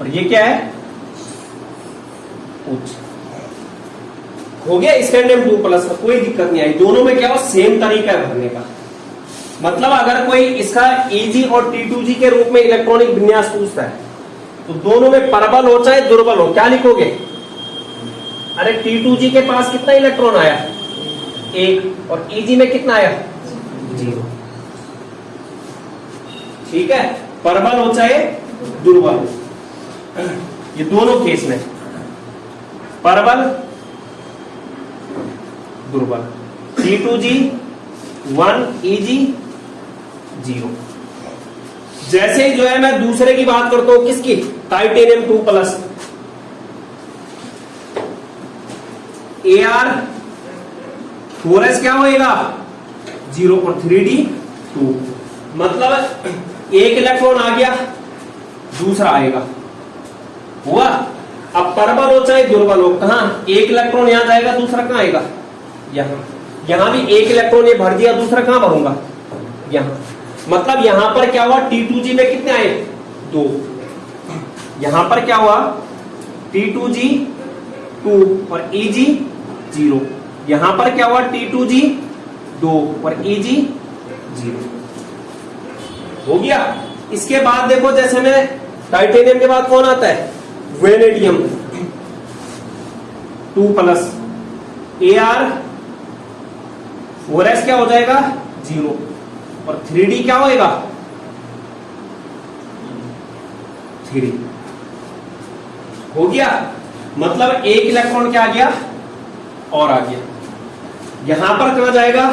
और ये क्या है उच्च। हो गया स्कैंडियम 2+ का, कोई दिक्कत नहीं आई। दोनों में क्या हो सेम तरीका है भरने का। मतलब अगर कोई इसका Eg और T2G के रूप में इलेक्ट्रॉनिक विन्यास पूछता है तो दोनों में परबल हो चाहे दुर्बल हो क्या लिखोगे, अरे T2G के पास कितना इलेक्ट्रॉन आया 1 और Eg में कितना आया 0। ठीक है, परबल हो चाहे दुर्बल, ये दोनों केस में परबल दुर्बल। T2G 1 Eg 0। जैसे ही जो है मैं दूसरे की बात करता हूं किसकी टाइटेनियम 2+ Ar 4s क्या होएगा 0 और 3D 2। मतलब एक इलेक्ट्रॉन आ गया दूसरा आएगा हुआ। अब परबल हो चाहे दुर्बल हो, कहां एक इलेक्ट्रॉन यहां जाएगा दूसरा कहां आएगा यहां। यहां भी एक इलेक्ट्रॉन ये भर दिया दूसरा कहां भरूंगा यहां। मतलब यहां पर क्या हुआ T2G में कितने आए 2। यहां पर क्या हुआ T2G 2 और Eg 0। यहां पर क्या हुआ T2G 2 और Eg 0। हो गया। इसके बाद देखो जैसे में टाइटेनियम के बाद कौन आता है वेनेडियम 2+ Ar 4s क्या हो जाएगा 0 और 3D क्या होएगा 3। हो गया। मतलब एक इलेक्ट्रॉन क्या आ गया और आ गया। यहां पर कहां जाएगा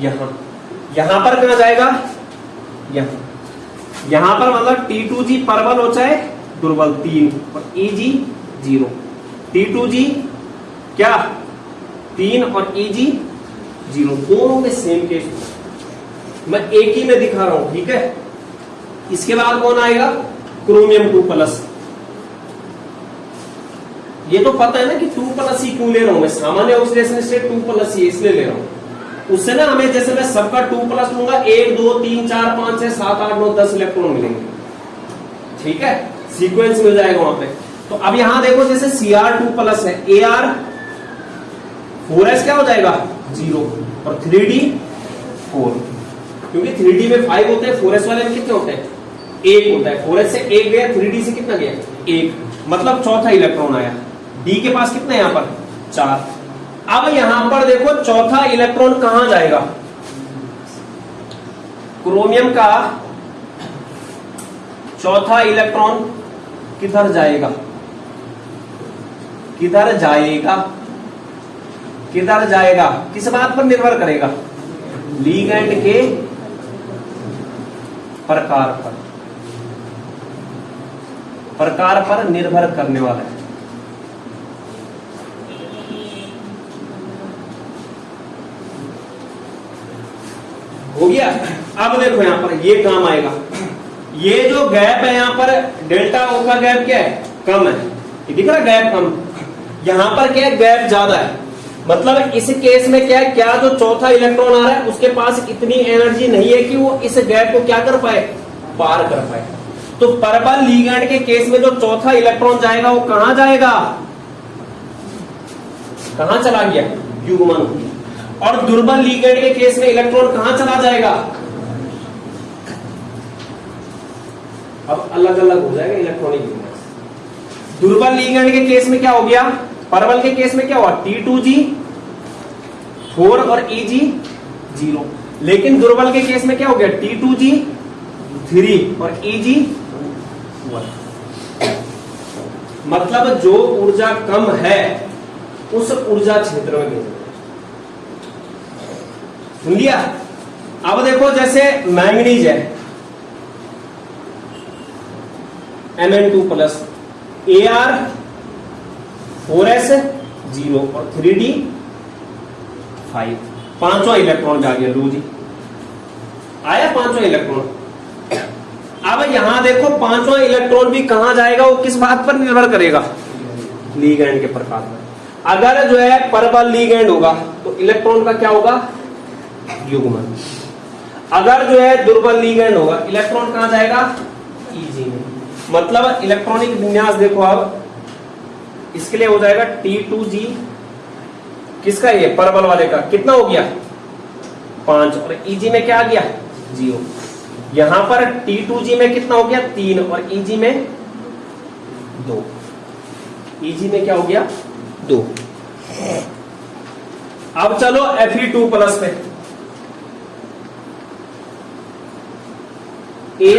यहां पर कहां जाएगा यहां पर मतलब T2G परबल हो चाहे दुर्बल 3 और EG 0। T2G क्या 3 और EG 0, दोनों में सेम केस होगा। मैं एक ही में दिखा रहा हूं, ठीक है। इसके बाद कौन आएगा, क्रोमियम 2+। ये तो पता है ना कि 2+ ही क्यों ले रहा हूं मैं, सामान्य ऑक्सीडेशन स्टेट 2+ ही इसलिए ले रहा हूं। उससे ना हमें, जैसे मैं सबका 2+ लूंगा, 1 2 3 4 5 6 7 8 9 10 इलेक्ट्रॉन मिलेंगे, ठीक है, सीक्वेंस मिल जाएगा वहां पे। तो अब यहां देखो, जैसे Cr2+ है, Ar 4s क्या हो जाएगा 0 और 3d 4, क्योंकि 3d में 5 होते हैं, 4s वाले में कितने होते हैं 1 होता है। 4s से 1 गया, 3d से कितना गया 1, मतलब चौथा इलेक्ट्रॉन आया। d के पास कितना है यहां पर 4। अब यहां पर देखो चौथा इलेक्ट्रॉन कहां जाएगा, क्रोमियम का चौथा इलेक्ट्रॉन किधर जाएगा, किधर जाएगा, किधर जाएगा, किस बात पर निर्भर करेगा, लीगैंड के प्रकार पर निर्भर करने वाला है। हो गया। अब देखो यहां पर ये काम आएगा, ये जो गैप है यहां पर डेल्टा ओ का गैप क्या है, कम है, ये दिख रहा है गैप कम। यहां पर क्या है, गैप ज्यादा है, मतलब इस केस में क्या है, क्या जो चौथा इलेक्ट्रॉन आ रहा है उसके पास इतनी एनर्जी नहीं है कि वो इस गैप को क्या कर पाए, पार कर पाए। तो परबल लीगैंड के केस में जो चौथा इलेक्ट्रॉन जाएगा वो कहां जाएगा, कहां चला गया, युग्मन। और दुर्बल लीगैंड के केस में इलेक्ट्रॉन कहां चला जाएगा, अब अलग अलग हो जाएगा इलेक्ट्रॉनिक विन्यास। दुर्बल लीगैंड के केस में क्या हो गया, परबल के केस में क्या हुआ, T2G 4 और EG 0, लेकिन दुर्बल के केस में क्या हो गया, T2G 3 और EG 1। मतलब जो ऊर्जा कम है उस ऊर्जा क्षेत्र में भेजा, सुन लिया। अब देखो जैसे मैंगनीज है Mn2+, Ar 4s 0 और 3d 5, पांचवा इलेक्ट्रॉन जा गया, लो जी आया पांचवा इलेक्ट्रॉन। अब यहां देखो पांचवा इलेक्ट्रॉन भी कहां जाएगा, वो किस बात पर निर्भर करेगा, लीगैंड के प्रकार पर। अगर जो है परबल लीगैंड होगा तो इलेक्ट्रॉन का क्या होगा, युग्मन। अगर जो है दुर्बल लीगैंड होगा, इलेक्ट्रॉन कहां जाएगा, EG में। मतलब इलेक्ट्रॉनिक विन्यास देखो, अब इसके लिए हो जाएगा T2G, किसका, ये परबल वाले का कितना हो गया 5 और EG में क्या आ गया 0। यहां पर T2G में कितना हो गया 3 और EG में 2, EG में क्या हो गया 2। अब चलो Fe2+ पे,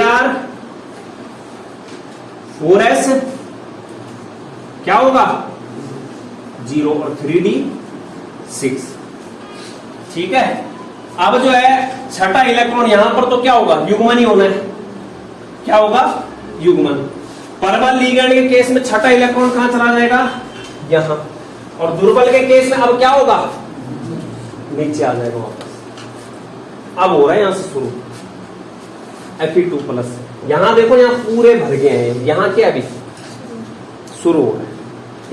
Ar 4s क्या होगा 0 और 3d 6, ठीक है। अब जो है छठा इलेक्ट्रॉन यहां पर तो क्या होगा, युग्मन ही होना है, क्या होगा युग्मन। परबल लीगैंड के केस में छठा इलेक्ट्रॉन कहां चला जाएगा, यहां, और दुर्बल के केस में अब क्या होगा, नीचे आ जाएगा वापस। अब हो रहा है यहां से शुरू Fe2+, यहां देखो यहां पूरे भर गए हैं, यहां क्या अभी शुरू हो रहा है।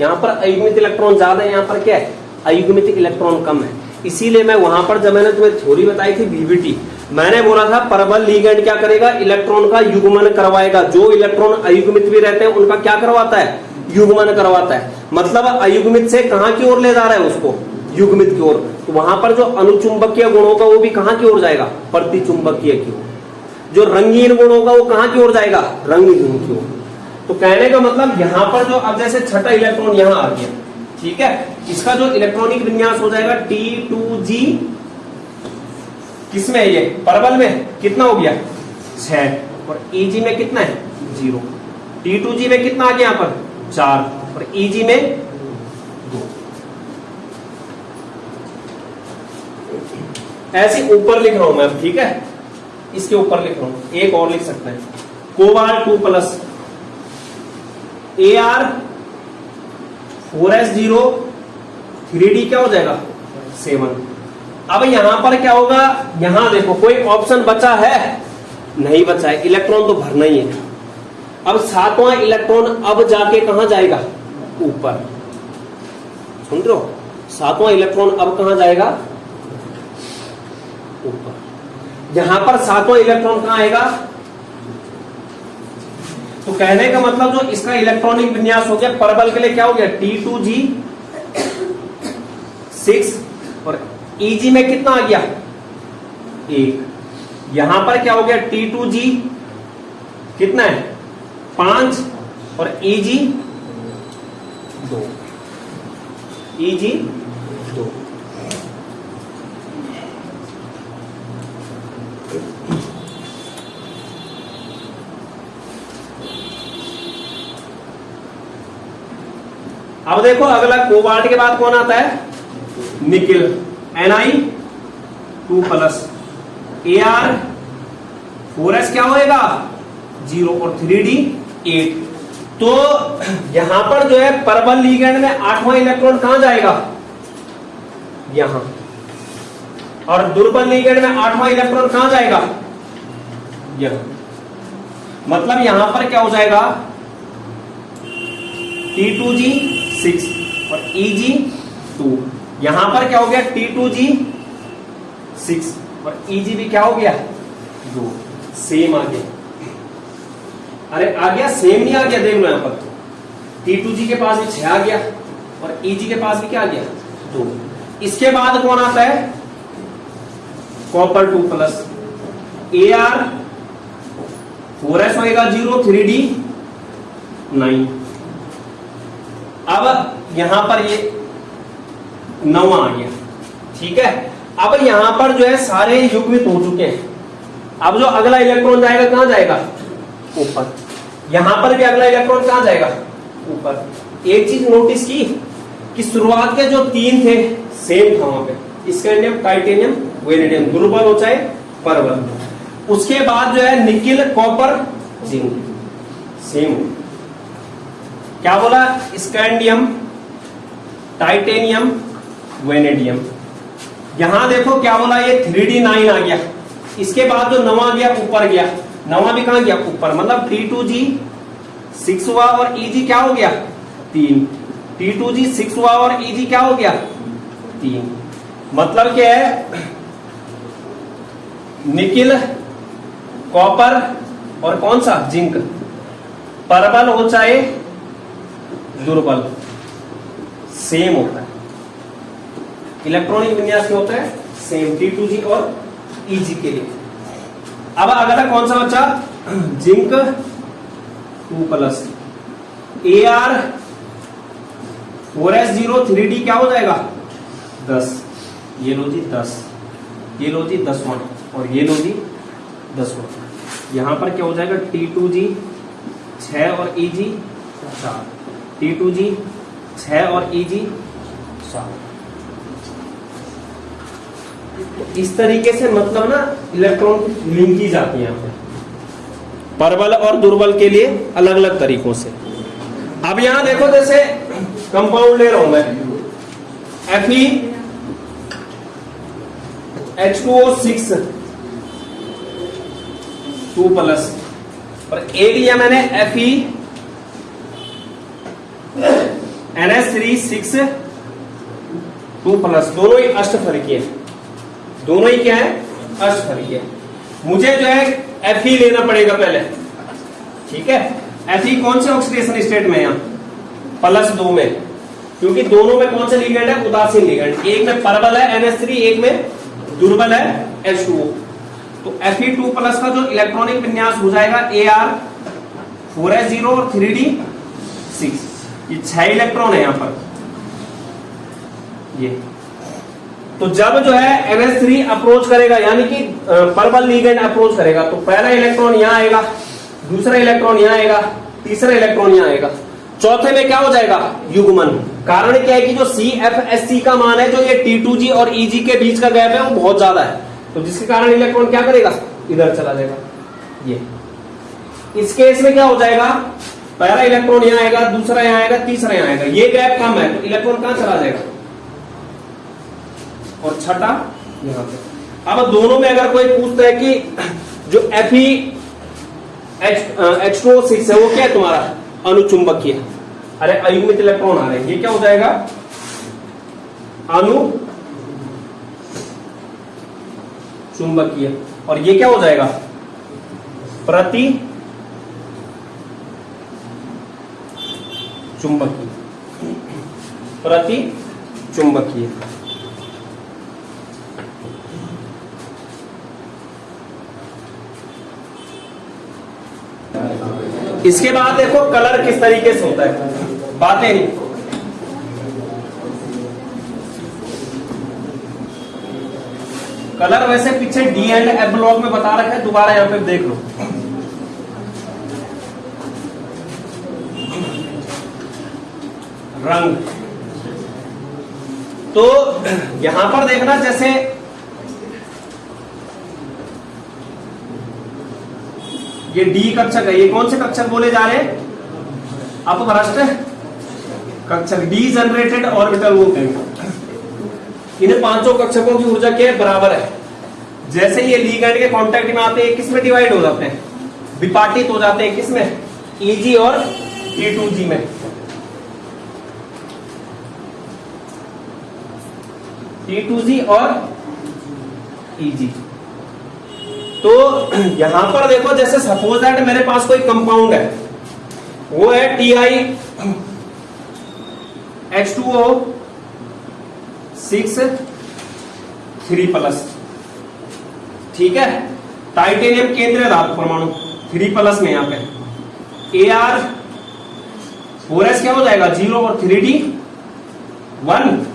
यहां पर अयुग्मित इलेक्ट्रॉन ज्यादा है, यहां पर क्या है अयुग्मित इलेक्ट्रॉन कम है। इसीलिए मैं वहां पर जब मैंने तुम्हें थ्योरी बताई थी VVT, मैंने बोला था परबल लीगैंड क्या करेगा, इलेक्ट्रॉन का युग्मन करवाएगा। जो इलेक्ट्रॉन अयुग्मित भी रहते हैं उनका क्या करवाता है, युग्मन करवाता है। मतलब अयुग्मित से कहां की ओर ले जा रहा है उसको, युग्मित की ओर। तो वहां पर जो अनुचुंबकीय गुण होगा वो भी कहां की ओर जाएगा, प्रतिचुंबकीय की ओर। जो रंगीन गुण होगा वो कहां की ओर जाएगा, रंगीन की ओर। तो कहने का मतलब यहां पर जो अब जैसे छठा इलेक्ट्रॉन यहां आ गया, ठीक है, इसका जो इलेक्ट्रॉनिक विन्यास हो जाएगा T2G, किसमें है ये, परबल में कितना हो गया 6 और EG में कितना है 0। T2G में कितना आ गया यहां पर 4 और EG में 2। ऐसे ऊपर लिख रहा हूं मैं, ठीक है। इसके ऊपर लिख रहा हूं, एक और लिख सकते हैं, कोबाल्ट 2 प्लस Ar4s0 3d क्या हो जाएगा 7। अब यहां पर क्या होगा, यहां देखो कोई ऑप्शन बचा है नहीं बचा है, इलेक्ट्रॉन तो भरना ही है। अब 7वां इलेक्ट्रॉन अब जाके कहां जाएगा ऊपर, सुन रहे हो, 7वां इलेक्ट्रॉन अब कहां जाएगा ऊपर। यहां पर 7वां इलेक्ट्रॉन कहां आएगा, तो कहने का मतलब जो इसका इलेक्ट्रॉनिक विन्यास हो गया परबल के लिए क्या हो गया T2G6 और Eg में कितना आ गया 1। यहां पर क्या हो गया T2G कितना है 5 और Eg 2, Eg 2। अब देखो अगला कोबाल्ट के बाद कौन आता है निकिल, Ni2 प्लस Ar4s क्या होएगा 0 और 3d 8। तो यहां पर जो है परबल लिगेंड में 8वां इलेक्ट्रॉन कहां जाएगा यहां, और दुर्बल लिगेंड में 8वां इलेक्ट्रॉन कहां जाएगा यहां। मतलब यहां पर क्या हो जाएगा T2G6 और Eg2। यहां पर क्या हो गया T2G6 और Eg भी क्या हो गया 2, सेम आ गया। अरे आ गया सेम नहीं आ गया, देख लो यहां पर T2G के पास भी 6 आ गया और Eg के पास भी क्या आ गया 2। इसके बाद कौन आता है कॉपर 2 प्लस Ar4s होएगा 0 3d 9। अब यहां पर ये 9वां आ गया, ठीक है। अब यहां पर जो है सारे युग्मित हो चुके हैं। अब जो अगला इलेक्ट्रॉन जाएगा कहां जाएगा ऊपर, यहां पर भी अगला इलेक्ट्रॉन कहां जाएगा ऊपर। एक चीज नोटिस की कि शुरुआत के जो 3 थे सेम था वहां पे, स्कैंडियम टाइटेनियम वेनेडियम, दुर्बल हो चाहे परबल। उसके बाद जो है निकिल कॉपर जिंक सेम, क्या बोला स्कैंडियम टाइटेनियम वेनेडियम। यहां देखो क्या बोला ये 3d9 आ गया। इसके बाद जो 9वां गया ऊपर गया, 9वां भी कहां गया ऊपर, मतलब T2G6 हुआ और Eg क्या हो गया 3। T2G6 हुआ और Eg क्या हो गया 3। मतलब क्या है निकिल कॉपर और कौन सा जिंक, परबल हो चाहे दुर्बल सेम होता है, इलेक्ट्रॉनिक विन्यास में होता है सेम T2G और Eg के लिए। अब अगला कौन सा बच्चा जिंक 2 प्लस Ar4s0 3d क्या हो जाएगा 10। ये लो जी 10, ये लो जी 10वां और ये लो जी 10वां। यहां पर क्या हो जाएगा T2G 6 और Eg 4, T2G 6 और Eg 4। तो इस तरीके से मतलब ना इलेक्ट्रॉन लिंक की जाती है यहाँ पे परबल और दुर्बल के लिए अलग अलग तरीकों से। अब यहां देखो जैसे कंपाउंड ले रहा हूं मैं FeH2O6 2 प्लस और एक लिया मैंने FeNH3 6 2 प्लस। दोनों ही अष्टफलकीय है, दोनों ही क्या है अष्टफलकीय। मुझे जो है Fe लेना पड़ेगा पहले, ठीक है। Fe कौन से ऑक्सीडेशन स्टेट में है यहाँ +2 में, क्योंकि दोनों में कौन से लिगेंड है उदासीन लिगेंड। एक में परबल है NH3, एक में दुर्बल है H2O। तो Fe2 प्लस का जो इलेक्ट्रॉनिक विन्यास हो जाएगा Ar4s0 और 3d6। ये 6 इलेक्ट्रॉन है यहां पर ये। तो जब जो है NH3 अप्रोच करेगा यानी कि परबल लिगेंड अप्रोच करेगा तो पहला इलेक्ट्रॉन यहां आएगा, दूसरा इलेक्ट्रॉन यहां आएगा, तीसरा इलेक्ट्रॉन यहां आएगा, चौथे में क्या हो जाएगा युग्मन। कारण क्या है कि जो CFSC का मान है, जो ये T2G और Eg के बीच का गैप है वो बहुत ज्यादा है, तो जिसके कारण इलेक्ट्रॉन क्या करेगा इधर चला जाएगा। ये इस केस में क्या हो जाएगा, पहला इलेक्ट्रॉन यहां आएगा, दूसरा यहां आएगा, तीसरा यहां आएगा, ये गैप कम है तो इलेक्ट्रॉन कहां चला जाएगा, और छठा यहां पे। अब दोनों में अगर कोई पूछता है कि जो Fe H2O6 है वो क्या है तुम्हारा, अनुचुंबकीय, अरे अयुग्मित इलेक्ट्रॉन आ रहे हैं, ये क्या हो जाएगा, अनुचुंबकीय, और ये क्या हो जाएगा, प्रति चुंबकीय, प्रति चुंबकीय। इसके बाद देखो कलर किस तरीके से होता है, बातें नहीं। कलर वैसे पीछे डी एंड एफ ब्लॉक में बता रखा है, दोबारा यहां पे देख लो। रंग तो यहां पर देखना, जैसे ये डी कक्षक है, ये कौन से कक्षक बोले जा रहे हैं, अपभ्रष्ट कक्षक, डी जनरेटेड ऑर्बिटल बोलते हैं। इन्हें पांचों कक्षकों की ऊर्जा के बराबर है। जैसे ये लीगैंड के कांटेक्ट में आते हैं, किसमें डिवाइड हो जाते हैं, विपाटित हो जाते हैं, किसमें, Eg और T2G में। T2G और Eg। तो यहां पर देखो, जैसे सपोज दैट मेरे पास कोई कंपाउंड है, वो है TiH2O6 3+, ठीक है, टाइटेनियम केंद्रीय धातु परमाणु 3+ में, यहां पे Ar4s क्या हो जाएगा 0 और 3D 1,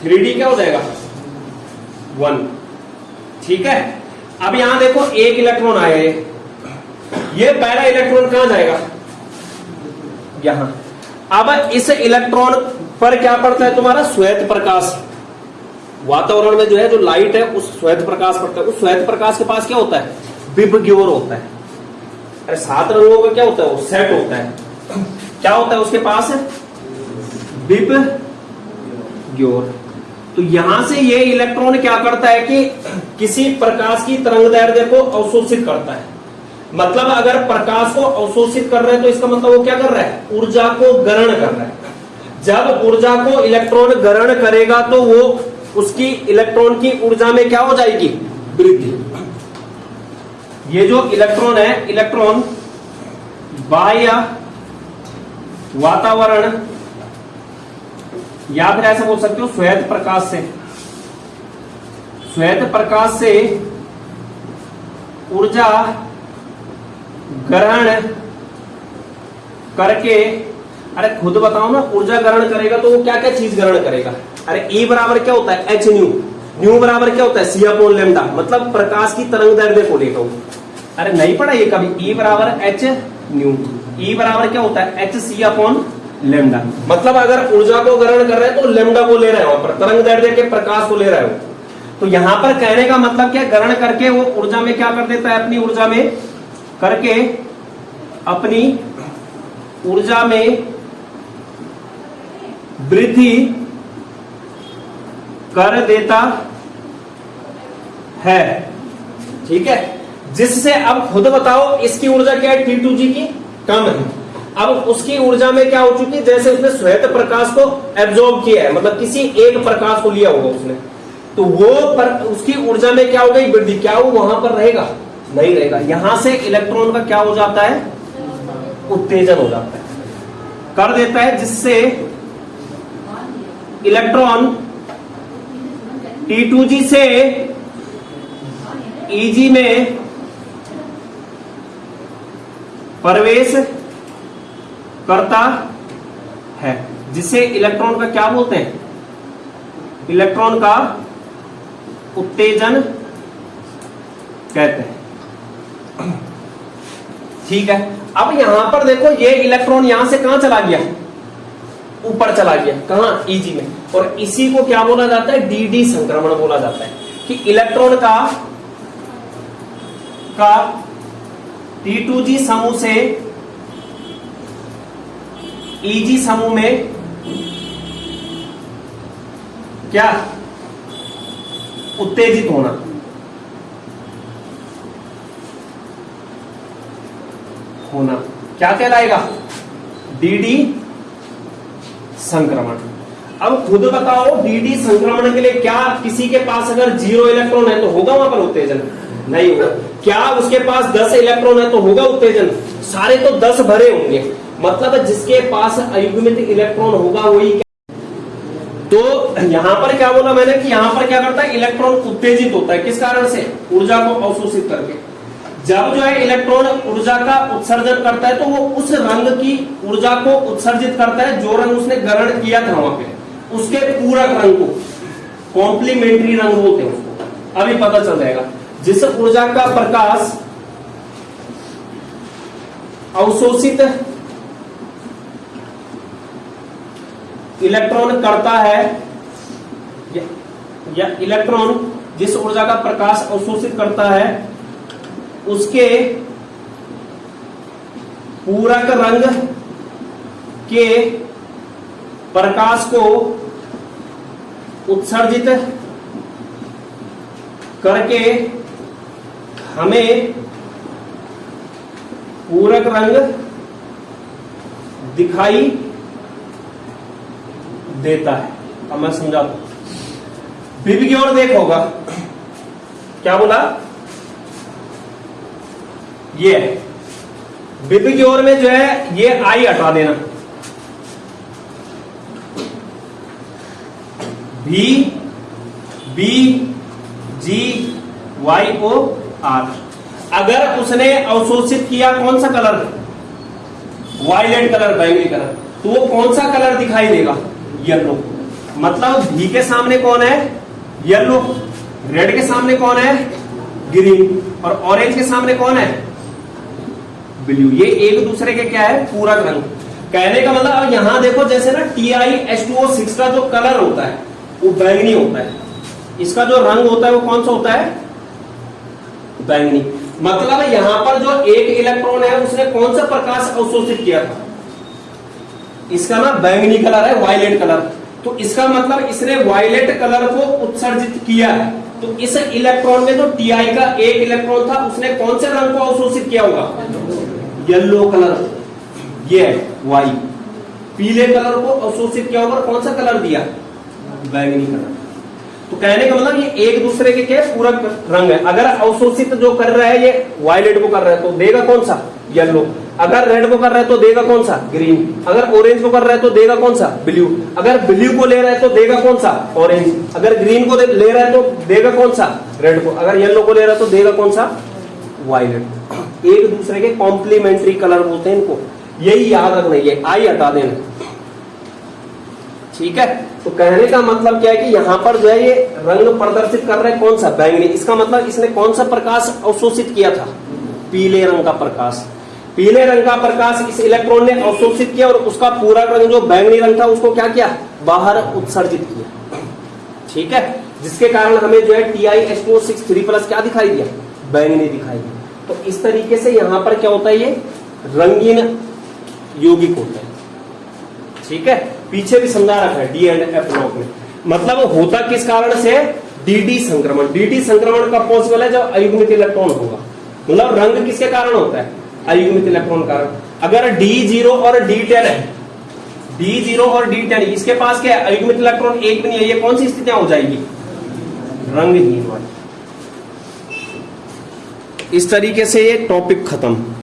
3D क्या हो जाएगा 1, ठीक है। अब यहां देखो एक इलेक्ट्रॉन आया है, ये पहला इलेक्ट्रॉन कहां जाएगा, यहां। अब इस इलेक्ट्रॉन पर क्या पड़ता है तुम्हारा, श्वेत प्रकाश। वातावरण में जो है, जो लाइट है, उस श्वेत प्रकाश पड़ता है। उस श्वेत प्रकाश के पास क्या होता है, विबग्योर होता है। अरे 7 रंगों का क्या होता है, वो सेट होता है। क्या होता है उसके पास, विबग्योर। तो यहां से ये इलेक्ट्रॉन क्या करता है कि किसी प्रकाश की तरंगदैर्ध्य को अवशोषित करता है। मतलब अगर प्रकाश को अवशोषित कर रहे हैं तो इसका मतलब वो क्या कर रहा है, ऊर्जा को ग्रहण कर रहा है। जब ऊर्जा को इलेक्ट्रॉन ग्रहण करेगा तो वो उसकी इलेक्ट्रॉन की ऊर्जा में क्या हो जाएगी, वृद्धि। ये जो इलेक्ट्रॉन है, इलेक्ट्रॉन बाह्य वातावरण, या फिर ऐसा बोल सकते हो श्वेत प्रकाश से ऊर्जा ग्रहण करके, अरे खुद बताओ ना, ऊर्जा ग्रहण करेगा तो वो क्या क्या चीज ग्रहण करेगा। अरे E बराबर क्या होता है, h न्यू, न्यू बराबर क्या होता है, C/λ, मतलब प्रकाश की तरंगदैर्ध्य को लेकर। अरे नहीं पढ़ा ये कभी, E बराबर h न्यू, E बराबर क्या होता है, hc/λ। मतलब अगर ऊर्जा को ग्रहण कर रहे हैं तो लैम्डा को ले रहे हो, तरंगदैर्ध्य के प्रकाश को ले रहे हो। तो यहां पर कहने का मतलब क्या, ग्रहण करके वो ऊर्जा में क्या कर देता है, अपनी ऊर्जा में करके, अपनी ऊर्जा में वृद्धि कर देता है, ठीक है। जिससे अब खुद बताओ, इसकी ऊर्जा क्या है, T2G की कम है। अब उसकी ऊर्जा में क्या हो चुकी है, जैसे उसने श्वेत प्रकाश को एब्जॉर्ब किया है, मतलब किसी एक प्रकाश को लिया होगा उसने, तो वो उसकी ऊर्जा में क्या हो गई, वृद्धि। क्या वो वहां पर रहेगा, नहीं रहेगा। यहां से इलेक्ट्रॉन का क्या हो जाता है, उत्तेजन हो जाता है, कर देता है, जिससे इलेक्ट्रॉन T2G से Eg में प्रवेश करता है, जिसे इलेक्ट्रॉन का क्या बोलते हैं, इलेक्ट्रॉन का उत्तेजन कहते हैं, ठीक है। अब यहां पर देखो, ये इलेक्ट्रॉन यहां से कहां चला गया, ऊपर चला गया, कहां, Eg में। और इसी को क्या बोला जाता है, DD संक्रमण बोला जाता है, कि इलेक्ट्रॉन का का T2G समूह से EG समूह में क्या उत्तेजित होना, क्या कहलाएगा? DD संक्रमण। अब खुद बताओ, DD संक्रमण के लिए क्या किसी के पास अगर 0 इलेक्ट्रॉन है तो होगा वहां पर उत्तेजन? नहीं होगा। क्या उसके पास 10 इलेक्ट्रॉन है तो होगा उत्तेजन? सारे तो 10 भरे होंगे, मतलब जिसके पास अयुग्मित इलेक्ट्रॉन होगा वही। तो यहां पर क्या बोला मैंने कि यहां पर क्या करता है, इलेक्ट्रॉन उत्तेजित होता है। किस कारण से? ऊर्जा को अवशोषित करके। जब जो है इलेक्ट्रॉन ऊर्जा का उत्सर्जन करता है तो वो उस रंग की ऊर्जा को उत्सर्जित करता है जो रंग उसने ग्रहण किया था वहां पे, उसके पूरक रंग को कॉम्प्लीमेंट्री रंग बोलते हैं उसको। अभी पता चल जाएगा। जिस ऊर्जा का प्रकाश अवशोषित इलेक्ट्रॉन करता है, या इलेक्ट्रॉन जिस ऊर्जा का प्रकाश अवशोषित करता है उसके पूरक रंग के प्रकाश को उत्सर्जित करके हमें पूरक रंग दिखाई देता है। अब मैं समझाता हूं। बीबी की ओर देख होगा, क्या बोला? ये बीबी की ओर में जो है ये आई हटा देना, बी बी जी वाई ओ आर। अगर उसने अवशोषित किया कौन सा कलर? वायलेट कलर, बैंगनी कलर, तो वो कौन सा कलर दिखाई देगा? येलो। मतलब भी के सामने कौन है? येलो। रेड के सामने कौन है? ग्रीन। और ऑरेंज के सामने कौन है? ब्लू। ये एक दूसरे के क्या है? पूरक रंग। कहने का मतलब अब यहां देखो, जैसे ना TiH2O6 का जो कलर होता है वो बैंगनी होता है, इसका जो रंग होता है वो कौन सा होता है? बैंगनी। मतलब यहां पर जो एक इलेक्ट्रॉन है उसने कौन सा प्रकाश अवशोषित किया था? इसका ना बैंगनी कलर है, वायलेट कलर। तो इसका मतलब इसने वायलेट कलर को उत्सर्जित किया है। तो इस इलेक्ट्रॉन में जो Ti का एक इलेक्ट्रॉन था उसने कौन से रंग को अवशोषित किया होगा? Yellow colour. ये है वाई। पीले कलर को अवशोषित किया होगा, कौन सा कलर दिया? बैंगनी कलर। तो कहने का मतलब ये एक दूसरे के क्या पूरक रंग है। अगर अवशोषित जो कर रहा है ये वायलेट को कर रहा है तो देगा कौन सा? येलो। अगर रेड को कर रहा है तो देगा कौन सा? ग्रीन। अगर ऑरेंज को कर रहा है तो देगा कौन सा? ब्लू। अगर ब्लू को ले रहा है तो देगा कौन सा? ऑरेंज। अगर ग्रीन को ले रहा है तो देगा कौन सा? रेड को। अगर येलो को ले रहा है तो देगा कौन सा? वायलेट। एक दूसरे के कॉम्प्लीमेंट्री कलर बोलते हैं इनको। यही याद रखना, ये आई हटा देना, ठीक है। तो कहने का मतलब क्या है कि यहां पर जो है ये रंग प्रदर्शित कर रहा है कौन सा? बैंगनी। इसका मतलब इसने कौन सा प्रकाश अवशोषित किया था? पीले रंग का प्रकाश। पीले रंग का प्रकाश इस इलेक्ट्रॉन ने अवशोषित किया और उसका पूरा रंग जो बैंगनी रंग था उसको क्या किया? बाहर उत्सर्जित किया, ठीक है। जिसके कारण हमें जो है TiH2O6 3+ क्या दिखाई दिया? बैंगनी दिखाई दिया। तो इस तरीके से यहां पर क्या होता है, ये रंगीन यौगिक होता है, ठीक है। पीछे भी समझा रखा है डी एंड एफ ब्लॉक में। मतलब होता किस कारण से? DD संक्रमण। DD संक्रमण कब पॉसिबल है? जब अयुग्मित इलेक्ट्रॉन होगा। मतलब रंग किसके कारण होता है? अयुग्मित इलेक्ट्रॉन कारण। अगर D0 और D10 है, D0 और D10 इसके पास क्या है? अयुग्मित इलेक्ट्रॉन एक भी नहीं है, ये कौन सी स्थितियां हो जाएगी? रंगहीन वाली। इस तरीके से ये टॉपिक खत्म।